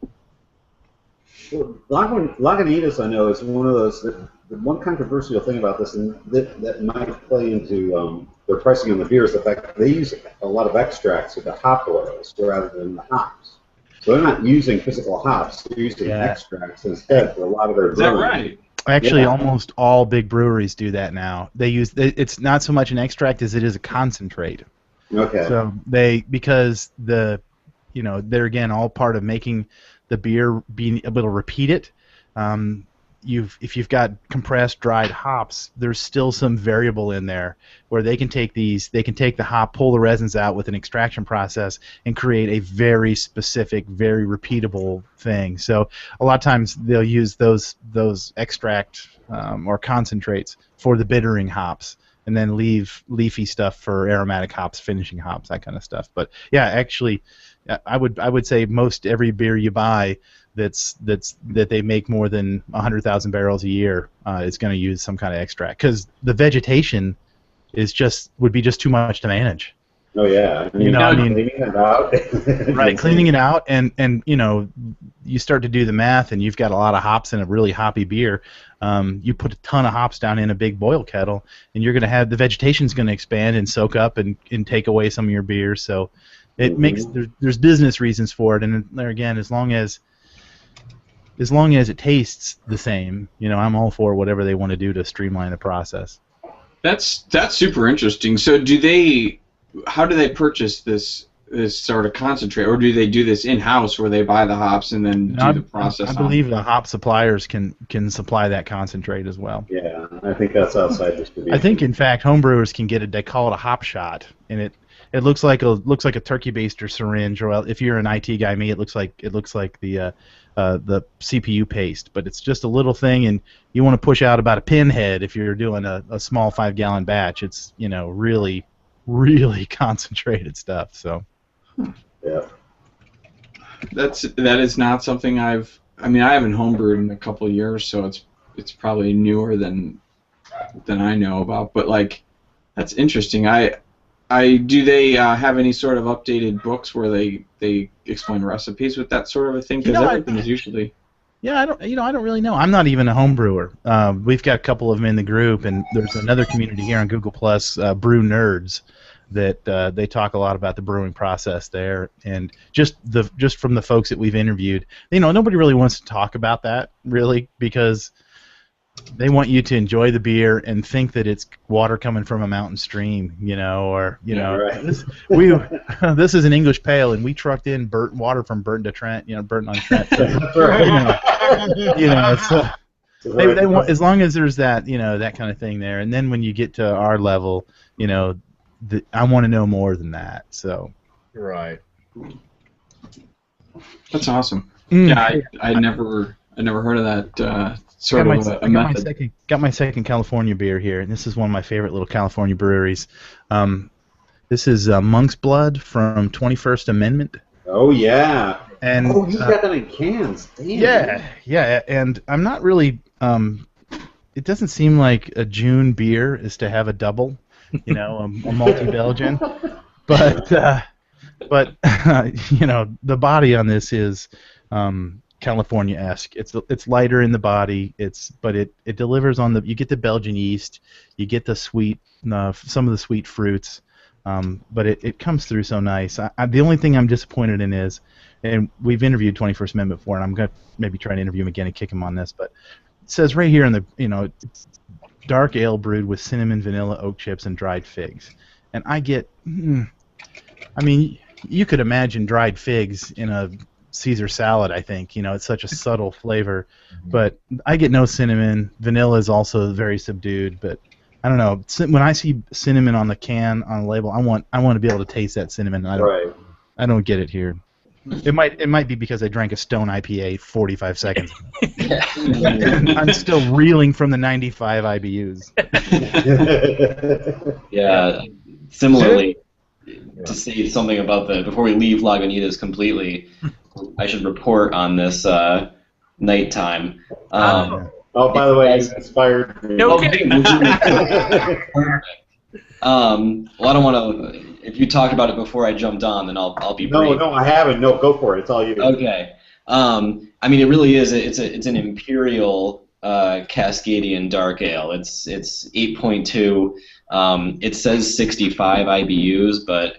Well, Lagunitas, I know, is one of those. The one controversial thing about this, and that might play into their pricing on the beer, is the fact that they use a lot of extracts of the hop oils rather than the hops. So they're not using physical hops; they're using extracts instead for a lot of their. Is that right? Actually, almost all big breweries do that now. They use it's not so much an extract as it is a concentrate. Okay. So because they're again all part of making the beer being able to repeat it. If you've got compressed dried hops, there's still some variable in there where they can take the hop, pull the resins out with an extraction process, and create a very specific, very repeatable thing. So a lot of times they'll use those extract or concentrates for the bittering hops, and then leave leafy stuff for aromatic hops, finishing hops, that kind of stuff. But yeah, actually, I would say most every beer you buy that they make more than 100,000 barrels a year is going to use some kind of extract, because the vegetation would be just too much to manage. Oh yeah, cleaning it out. Right, cleaning it out, and you start to do the math, and you've got a lot of hops in a really hoppy beer. You put a ton of hops down in a big boil kettle, and you're going to have the vegetation's going to expand and soak up and take away some of your beer. So it makes there's business reasons for it, and there again, as long as it tastes the same, I'm all for whatever they want to do to streamline the process. That's super interesting. So how do they purchase this sort of concentrate, or do they do this in-house where they buy the hops and then do the process? I believe the hop suppliers can supply that concentrate as well. Yeah, I think that's outside distribution. I think in fact homebrewers can get it. They call it a hop shot, and it looks like a turkey baster syringe, or if you're an IT guy, it looks like the CPU paste, but it's just a little thing, and you want to push out about a pinhead if you're doing a small 5-gallon batch. It's really, really concentrated stuff. So yeah, that is not something I haven't homebrewed in a couple of years, so it's probably newer than I know about. But like, that's interesting. Do they have any sort of updated books where they explain recipes with that sort of a thing? Because everything is usually. Yeah, I don't really know. I'm not even a home brewer. We've got a couple of them in the group, and there's another community here on Google Plus, Brew Nerds, that they talk a lot about the brewing process there, and just from the folks that we've interviewed, nobody really wants to talk about that really, because they want you to enjoy the beer and think that it's water coming from a mountain stream, Right. This is an English pale, and we trucked in water from Burton to Trent, Burton on Trent. So, they want, as long as there's that, that kind of thing there. And then when you get to our level, I want to know more than that. So. Right. That's awesome. Yeah, I never heard of that. Sort of a method. Got my second California beer here, and this is one of my favorite little California breweries. This is Monk's Blood from 21st Amendment. Oh yeah. And you got that in cans. Damn. Yeah, and I'm not really. It doesn't seem like a June beer is to have a double, a multi-Belgian, but the body on this is. California-esque. It's lighter in the body. But it delivers on you get the Belgian yeast, you get the sweet, some of the sweet fruits, but it comes through so nice. The only thing I'm disappointed in is, and we've interviewed 21st Amendment before, and I'm gonna maybe try to interview him again and kick him on this, but it says right here in the it's dark ale brewed with cinnamon, vanilla, oak chips, and dried figs, and I get, you could imagine dried figs in a Caesar salad. I think it's such a subtle flavor, but I get no cinnamon. Vanilla is also very subdued, but I don't know. When I see cinnamon on the can on the label, I want to be able to taste that cinnamon. I don't get it here. It might be because I drank a Stone IPA 45 seconds. I'm still reeling from the 95 IBUs. Yeah. Similarly, to say something about before we leave Lagunitas completely, I should report on this nighttime. Oh, by the way, you inspired me. No kidding. Well, I don't want to. If you talked about it before I jumped on, then I'll be brief. No, I haven't. No, go for it. It's all you. Okay. I mean, it really is. It's an imperial Cascadian dark ale. It's 8.2. It says 65 IBUs, but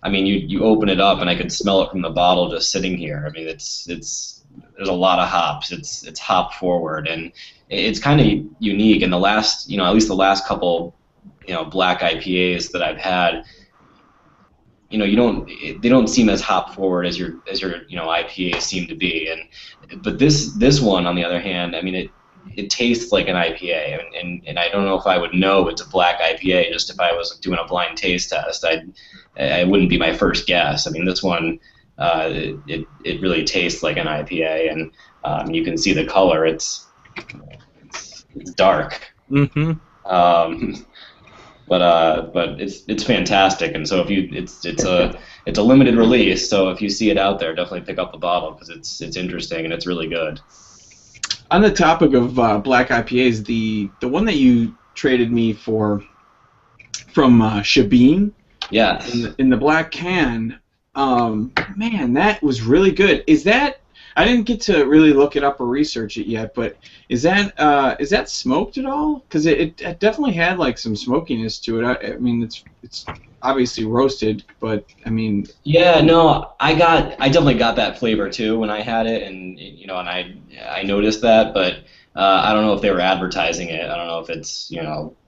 I mean, you open it up and I could smell it from the bottle just sitting here. I mean, there's a lot of hops. It's hop forward, and it's kind of unique. And at least the last couple, black IPAs that I've had, they don't seem as hop forward as your IPAs seem to be. But this one, on the other hand, I mean, it tastes like an IPA, and I don't know if I would know it's a black IPA just if I was doing a blind taste test. I wouldn't be my first guess. I mean, this one, it really tastes like an IPA, and you can see the color. It's dark. Mm-hmm. But it's fantastic, and so it's a limited release. So if you see it out there, definitely pick up the bottle because it's interesting and it's really good. On the topic of black IPAs, the one that you traded me from Shabin, yeah, in the black can, man, that was really good. Is that? I didn't get to really look it up or research it yet, but is that smoked at all? Because it definitely had like some smokiness to it. I mean, it's obviously roasted, but I mean. Yeah, no, I definitely got that flavor too when I had it, and I noticed that, but I don't know if they were advertising it. I don't know if it's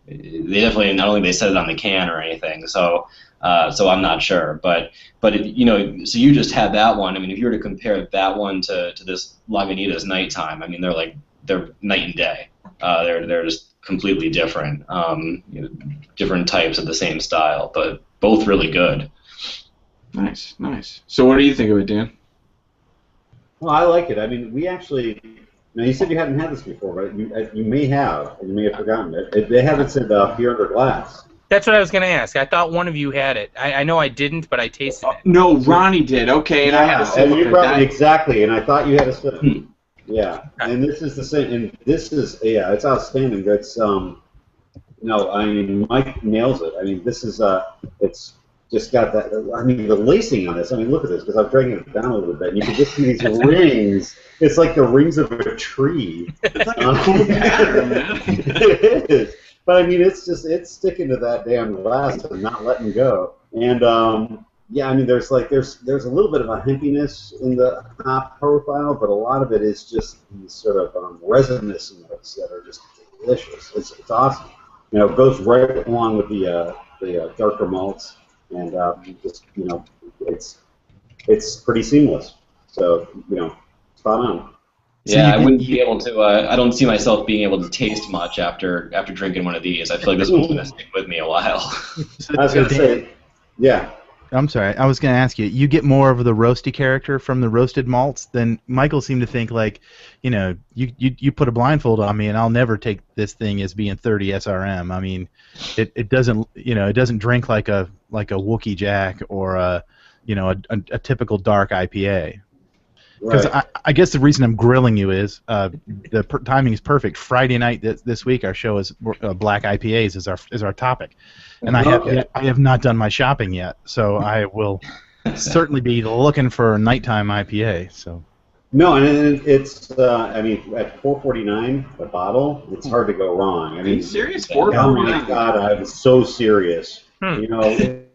they definitely, I don't think they said it on the can or anything. So I'm not sure, but so you just had that one. I mean, if you were to compare that one to this Lagunitas Nighttime, I mean, they're night and day. They're just completely different, different types of the same style, but both really good. Nice. So what do you think of it, Dan? Well, I like it. I mean, we actually. Now you said you hadn't had this before, right? You may have, and you may have forgotten it. They have it said beer under glass. That's what I was going to ask. I thought one of you had it. I know I didn't, but I tasted it. No, Ronnie did. Okay, and I had a sip. And you probably exactly, and I thought you had a sip. Yeah, and this is the same. And this is it's outstanding. That's no, I mean Mike nails it. I mean this is it's just got that. I mean the lacing on this. I mean look at this because I'm dragging it down a little bit. And you can just see these rings. It's like the rings of a tree. It's like a cool pattern, man. It is. But I mean, it's sticking to that damn glass and not letting go. And yeah, I mean, there's a little bit of a hempiness in the hop profile, but a lot of it is just these sort of resinous notes that are just delicious. It's awesome. It goes right along with the darker malts, and just it's pretty seamless. So spot on. Yeah, I wouldn't be able to. I don't see myself being able to taste much after drinking one of these. I feel like this one's going to stick with me a while. I was going to say, yeah. I'm sorry. I was going to ask you. You get more of the roasty character from the roasted malts than Michael seemed to think. Like, you put a blindfold on me, and I'll never take this thing as being 30 SRM. I mean, it doesn't drink like a Wookiee Jack or a typical dark IPA. Because Right. I guess the reason I'm grilling you is the timing is perfect. Friday night this week, our show is black IPAs is our topic, and I have not done my shopping yet, so I will certainly be looking for a nighttime IPA. So No, and it's I mean at $4.49 a bottle, it's hard to go wrong. I Are you mean, serious? oh $4.49? my God, I'm so serious.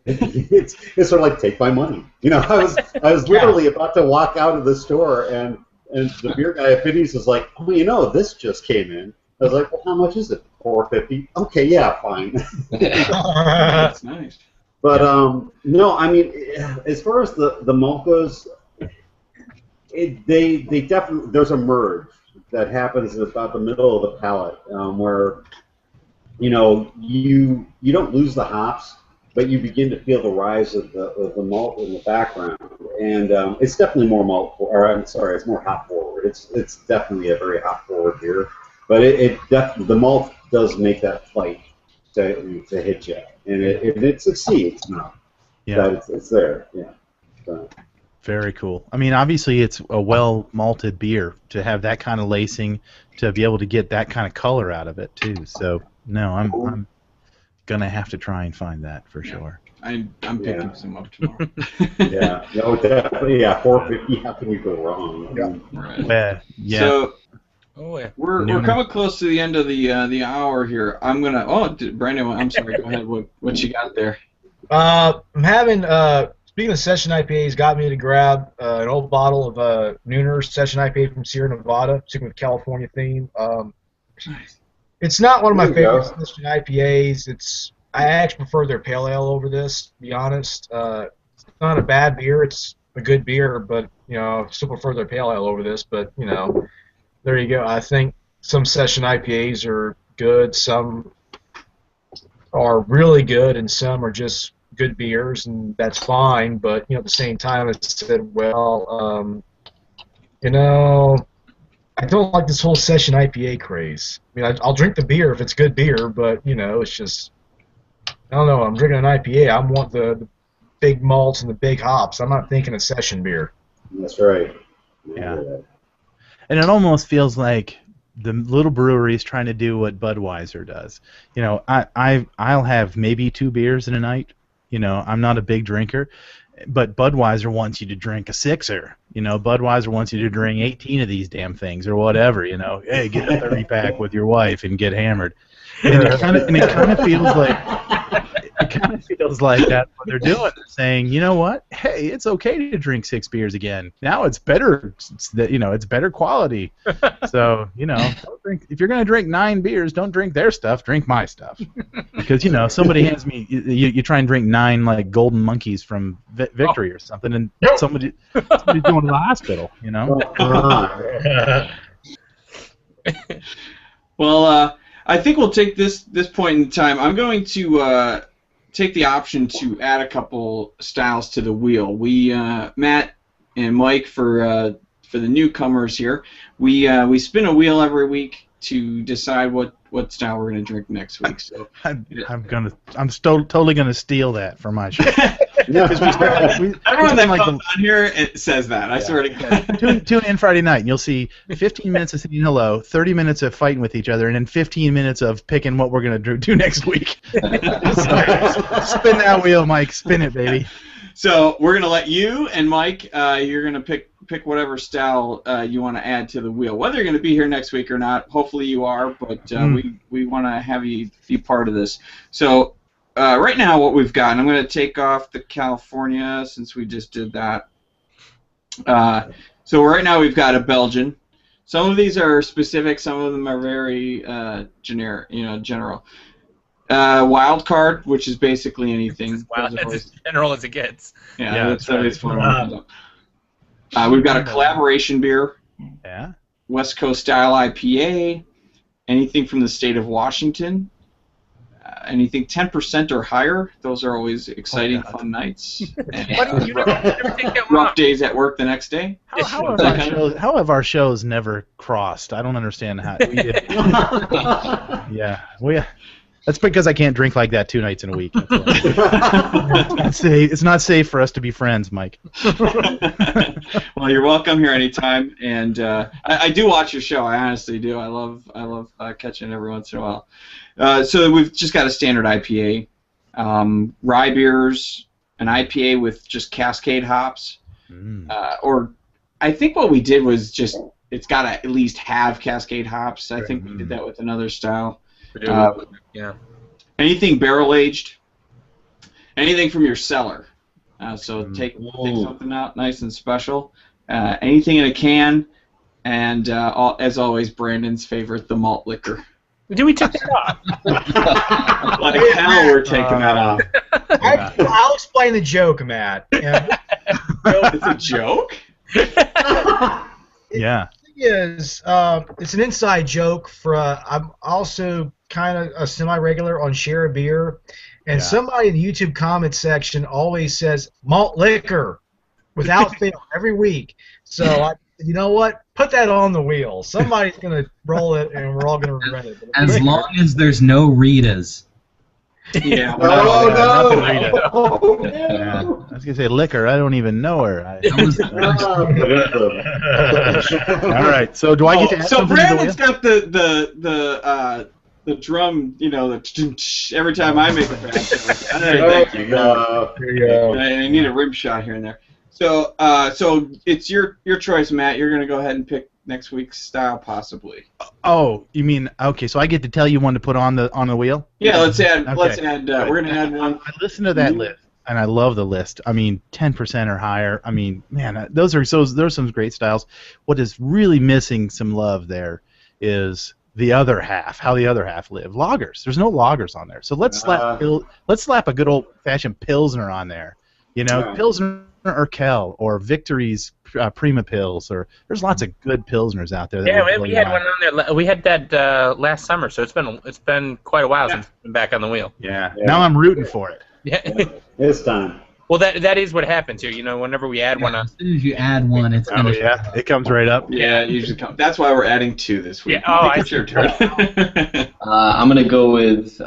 It's sort of like take my money. I was literally about to walk out of the store, and the beer guy at Penny's was like, "Oh, this just came in." I was like, "Well, how much is it? $4.50? Okay, yeah, fine." That's nice. But no, I mean, as far as the malt goes, They definitely, there's a merge that happens at about the middle of the palate, where you don't lose the hops, but you begin to feel the rise of the malt in the background, and it's definitely more it's more hop forward. It's definitely a very hop forward beer, but the malt does make that fight to hit you, and it succeeds now. Yeah. It's there. Yeah. So. Very cool. I mean, obviously, it's a well malted beer to have that kind of lacing, to be able to get that kind of color out of it too. So no, I'm gonna have to try and find that for sure. I'm picking some up tomorrow. Yeah, no, definitely. Yeah, 450. How can we go wrong? Yeah. Right. Yeah. So we're we're coming close to the end of the hour here. I'm gonna. Oh, Brandon, I'm sorry. Go ahead. What you got there? I'm having. Speaking of session IPAs, got me to grab an old bottle of Nooner's Session IPA from Sierra Nevada, sticking with the California theme. Nice. It's not one of my There you favorite go. session IPAs. I actually prefer their pale ale over this, to be honest. It's not a bad beer. It's a good beer, but I still prefer their pale ale over this. But there you go. I think some session IPAs are good. Some are really good, and some are just good beers, and that's fine. But at the same time, I said, well, I don't like this whole session IPA craze. I mean, I'll drink the beer if it's good beer, but it's just, I don't know. I'm drinking an IPA. I want the big malts and the big hops. I'm not thinking of session beer. That's right. Yeah. And it almost feels like the little breweries trying to do what Budweiser does. I'll have maybe 2 beers in a night. I'm not a big drinker, but Budweiser wants you to drink a 6er. Budweiser wants you to drink 18 of these damn things or whatever. Hey, get a 30-pack with your wife and get hammered. And it kind of feels like that's what they're doing. They're saying, you know what? Hey, it's okay to drink 6 beers again. Now it's better. It's better quality. So don't drink, if you're gonna drink 9 beers, don't drink their stuff. Drink my stuff. Because somebody hands me, you try and drink 9 like golden monkeys from Victory or something, and somebody's going to the hospital. Well, I think we'll take this point in time. I'm going to take the option to add a couple styles to the wheel. We, Matt and Mike, for the newcomers here, we spin a wheel every week to decide what style we're going to drink next week. So I'm totally gonna steal that for my show. Everyone that comes on here it says that. I swear to God. Tune in Friday night, and you'll see 15 minutes of saying hello, 30 minutes of fighting with each other, and then 15 minutes of picking what we're going to do next week. So, spin that wheel, Mike. Spin it, baby. So we're going to let you and Mike, you're going to pick whatever style you want to add to the wheel. Whether you're going to be here next week or not, hopefully you are, but we want to have you be part of this. So right now what we've got, and I'm going to take off the California since we just did that. So right now we've got a Belgian. Some of these are specific, some of them are very generic, general. Wild card, which is basically anything. Wow, that's as general as it gets. Yeah, that's always fun. We've got a collaboration beer. Yeah. West Coast style IPA. Anything from the state of Washington. Anything 10% or higher. Those are always exciting, fun nights. And rough days at work the next day. How have our shows never crossed? I don't understand how. Yeah. That's because I can't drink like that 2 nights in a week. It's not safe for us to be friends, Mike. Well, you're welcome here anytime, and I do watch your show. I honestly do. I love catching it every once in a while. So we've just got a standard IPA, rye beers, an IPA with just Cascade hops, or I think what we did was just it's got to at least have Cascade hops. I think we did that with another style. Yeah. Anything barrel aged, anything from your cellar. So take something out nice and special. Anything in a can, and as always, Brandon's favorite, the malt liquor. Do we take that off? Like hell, we're taking that off. I'll explain the joke, Matt. It's a joke? Yeah. Is it's an inside joke for I'm also kind of a semi-regular on Share a Beer, and somebody in the YouTube comment section always says malt liquor without fail every week. So you know what? Put that on the wheel. Somebody's gonna roll it, and we're all gonna regret it. As long as there's no Ritas. Yeah. Oh, nothing no! Rita. Oh, no! Yeah. I was gonna say liquor. I don't even know her. All right. So do I get to add So something to the Brandon's got the drum, you know, every time I make a bad joke. Thank you. There you go. I need a rim shot here and there. So so it's your choice, Matt. You're gonna go ahead and pick next week's style, possibly. Oh, you mean okay? So I get to tell you one to put on the wheel? Yeah, let's add. Okay. Let's add. We're gonna add one. I listened to that list, and I love the list. I mean, 10% or higher. I mean, man, those are some great styles. What is really missing some love there is the other half. How the other half live. Lagers. There's no lagers on there. So let's slap a good old fashioned Pilsner on there. You know, Pilsner Urquell or Victory's Prima Pils, or there's lots of good Pilsners out there. Yeah, we had one on there. We had that last summer, so it's been quite a while since it's been back on the wheel. Yeah. Now I'm rooting for it. Yeah. It's time. Well, that is what happens here. You know, whenever we add one on. As soon as you add one, it's gonna. Yeah, it comes right up. Yeah, it usually comes. That's why we're adding two this week. Yeah. Oh, it's your turn. I'm gonna go with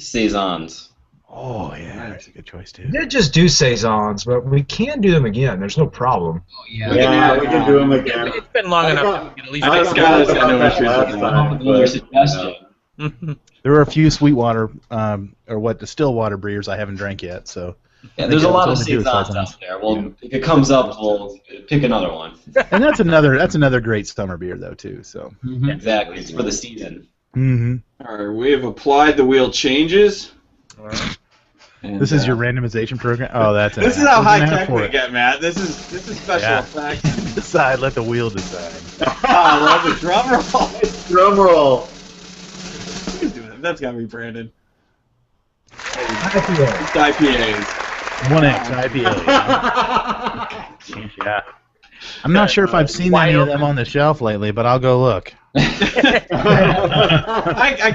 saisons. Oh yeah, that's a good choice too. We did just do saisons, but we can do them again. There's no problem. Oh, yeah. Yeah, we can do them again. It's been long enough that we can at least. I fix got no issues with Another suggestion. it. There are a few Sweetwater or the Stillwater breers I haven't drank yet, so. Yeah, there's a lot of Something to do with saisons saisons. out there. Well, if it comes up, we'll pick another one. And that's another great summer beer though too. So. Mhm. Exactly, it's for the season. Mm-hmm. All right, we have applied the wheel changes. And, This is your randomization program. Oh, that's This is how high tech we get, Matt. This is special Yeah. effects. Decide. Let the wheel decide. I love the drum roll. Drum roll. Who's doing that? That's gotta be Brandon. IPA. It's IPAs. 1X IPA. Yeah. I'm not sure if I've seen any of them on the shelf lately, but I'll go look. I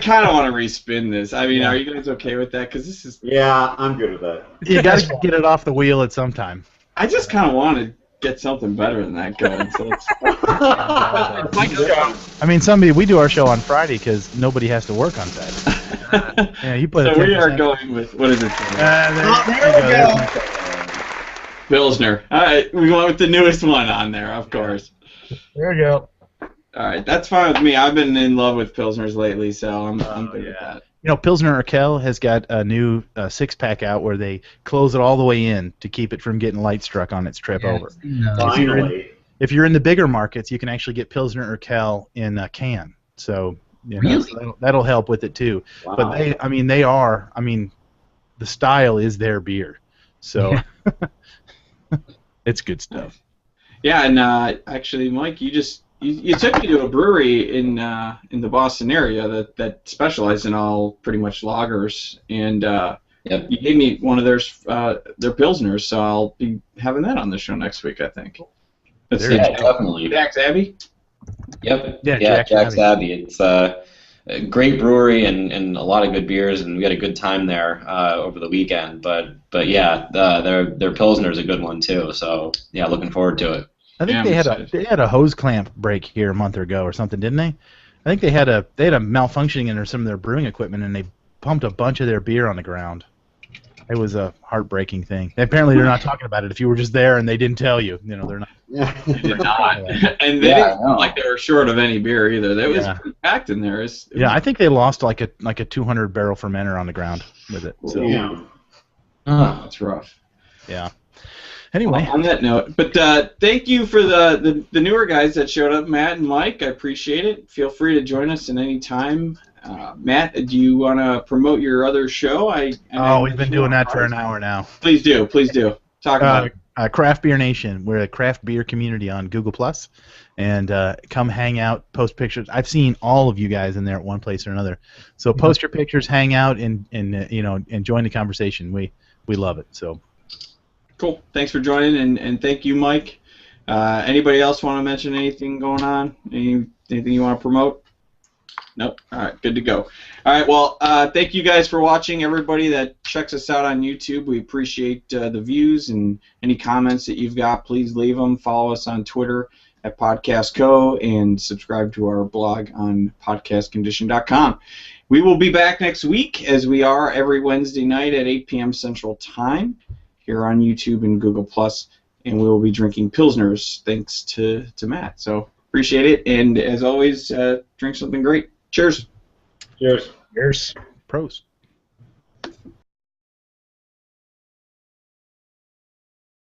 kind of want to respin this. I mean, are you guys okay with that? Because this is. Yeah, I'm good with that. You got to get it off the wheel at some time. I just kind of want to get something better than that going. So let's. I mean, we do our show on Friday because nobody has to work on Saturday. Yeah, you put. So we are 10%. going with what is it? There we go. Pilsner. All right, we went with the newest one on there, of course. There you go. All right, that's fine with me. I've been in love with Pilsners lately, so I'm good with that. You know, Pilsner Urquell has got a new 6-pack out where they close it all the way in to keep it from getting light struck on its trip over. No. Finally. If you're in the bigger markets, you can actually get Pilsner Urquell in a can. So, you know, Really? so that'll help with it too. Wow. But the style is their beer. So it's good stuff. Yeah, and actually, Mike, you took me to a brewery in the Boston area that specialized in all pretty much lagers, and Yep. you gave me one of their Pilsners, so I'll be having that on the show next week, I think. Let's see. Yeah, definitely. Jack's Abbey? Yep. Yeah, Jack's Abbey. It's a great brewery and a lot of good beers, and we had a good time there over the weekend. But yeah, their Pilsner is a good one too. So yeah, looking forward to it. I think Yeah, they had a hose clamp break here a month ago or something, didn't they? I think they had a malfunctioning in some of their brewing equipment, and they pumped a bunch of their beer on the ground. It was a heartbreaking thing. Apparently, they're not talking about it. If you were just there and they didn't tell you, you know, they're not. They did not. And they didn't seem like they were short of any beer either. That was pretty packed in there. I think they lost like a 200-barrel fermenter on the ground with it. So Yeah. Oh, that's rough. yeah. Anyway, On that note, but thank you for the newer guys that showed up, Matt and Mike. I appreciate it. Feel free to join us at any time. Matt, do you want to promote your other show? we've been doing that for an hour now. Please do. Talk about it. Craft Beer Nation. We're a craft beer community on Google+, and come hang out, post pictures. I've seen all of you guys in there at one place or another. So post your pictures, hang out, and join the conversation. We love it. So Cool. Thanks for joining, and thank you, Mike. Anybody else want to mention anything going on? Anything you want to promote? Nope. All right, good to go. All right, well, thank you guys for watching. Everybody that checks us out on YouTube, we appreciate the views, and any comments that you've got, please leave them. Follow us on Twitter at PodcastCo, and subscribe to our blog on podcastcondition.com. We will be back next week, as we are every Wednesday night at 8 p.m. Central Time here on YouTube and Google+, and we will be drinking Pilsners, thanks to Matt. So appreciate it, and as always, drink something great. Cheers. Cheers. Cheers. Pros.